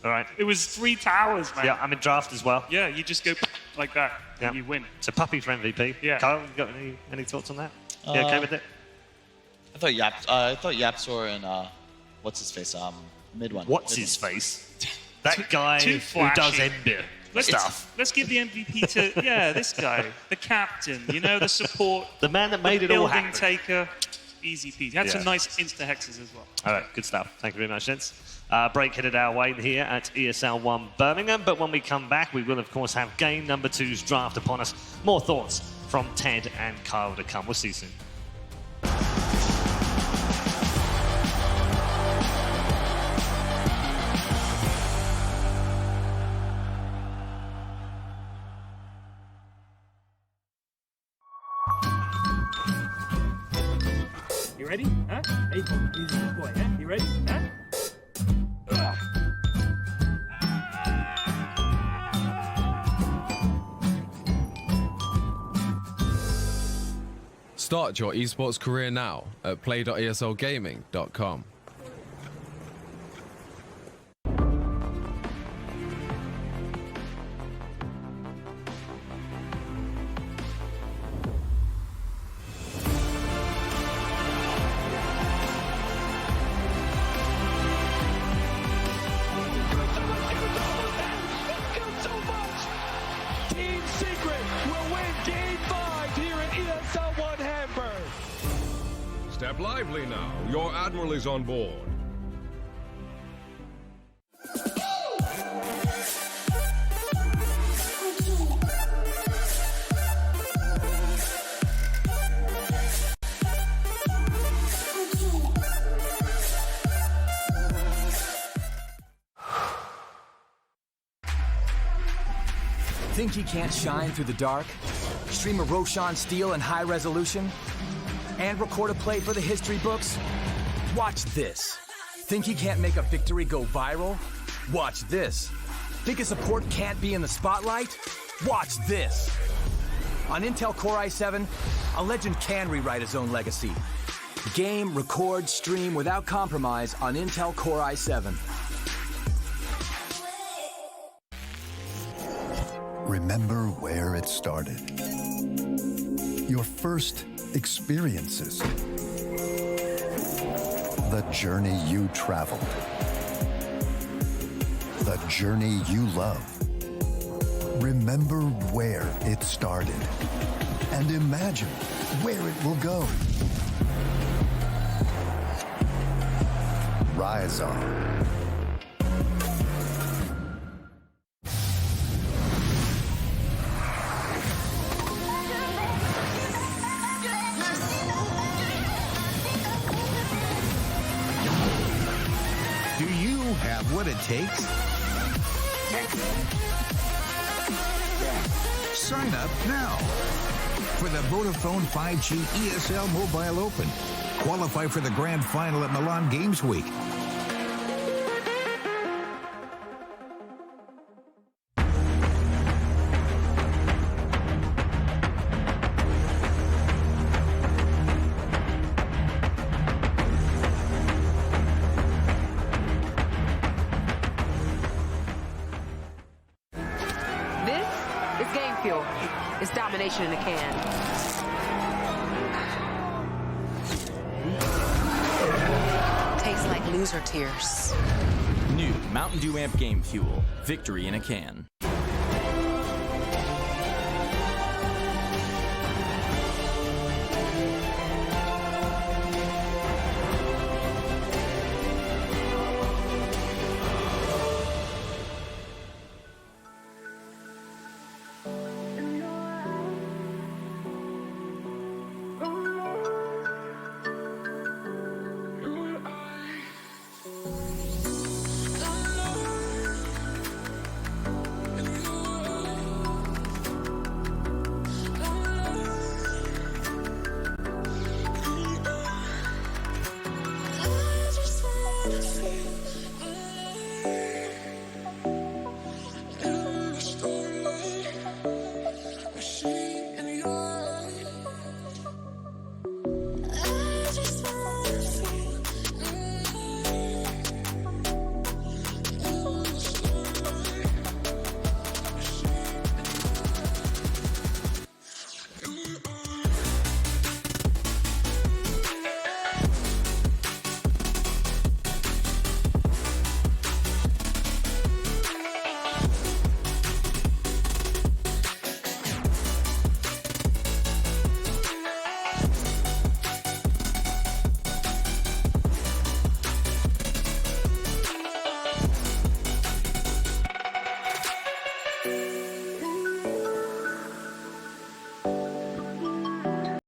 All right. It was 3 towers, man. Yeah, I'm in draft as well. Yeah, you just go like that, and you win. So Puppy for MVP. Yeah. Kyle, you got any thoughts on that? You okay with it? I thought Yapsor and what's his face? Mid one. What's his face? That guy too who flashy. does Ember stuff. Let's give the MVP to this guy, the captain. You know, the support, The man that made it all building happen. taker. Easy peasy. Had some Yeah. nice insta hexes as well. All right, good stuff. Thank you very much, gents. Break headed our way here at ESL 1 Birmingham, but when we come back, we will, of course, have game number 2's draft upon us. More thoughts from Ted and Kyle to come. We'll see you soon. You ready? Huh? Hey, he's a good boy, huh? You ready? Huh? Start your esports career now at play.eslgaming.com. Team Secret will win Game 5 here at ESL 1 Hamburg. Step lively now. Your admiral is on board. Think he can't shine through the dark? Stream a Roshan Steele in high resolution? And record a play for the history books? Watch this. Think he can't make a victory go viral? Watch this. Think a support can't be in the spotlight? Watch this. On Intel Core i7, a legend can rewrite his own legacy. Game, record, stream without compromise on Intel Core i7. Remember where it started. Your first experiences. The journey you traveled. The journey you love. Remember where it started. And imagine where it will go. Rise on. Do you have what it takes? Sign up now for the Vodafone 5G ESL Mobile Open. Qualify for the grand final at Milan Games Week. This is Game Fuel. It's domination in a can. Tastes like loser tears. New Mountain Dew Amp Game Fuel. Victory in a can.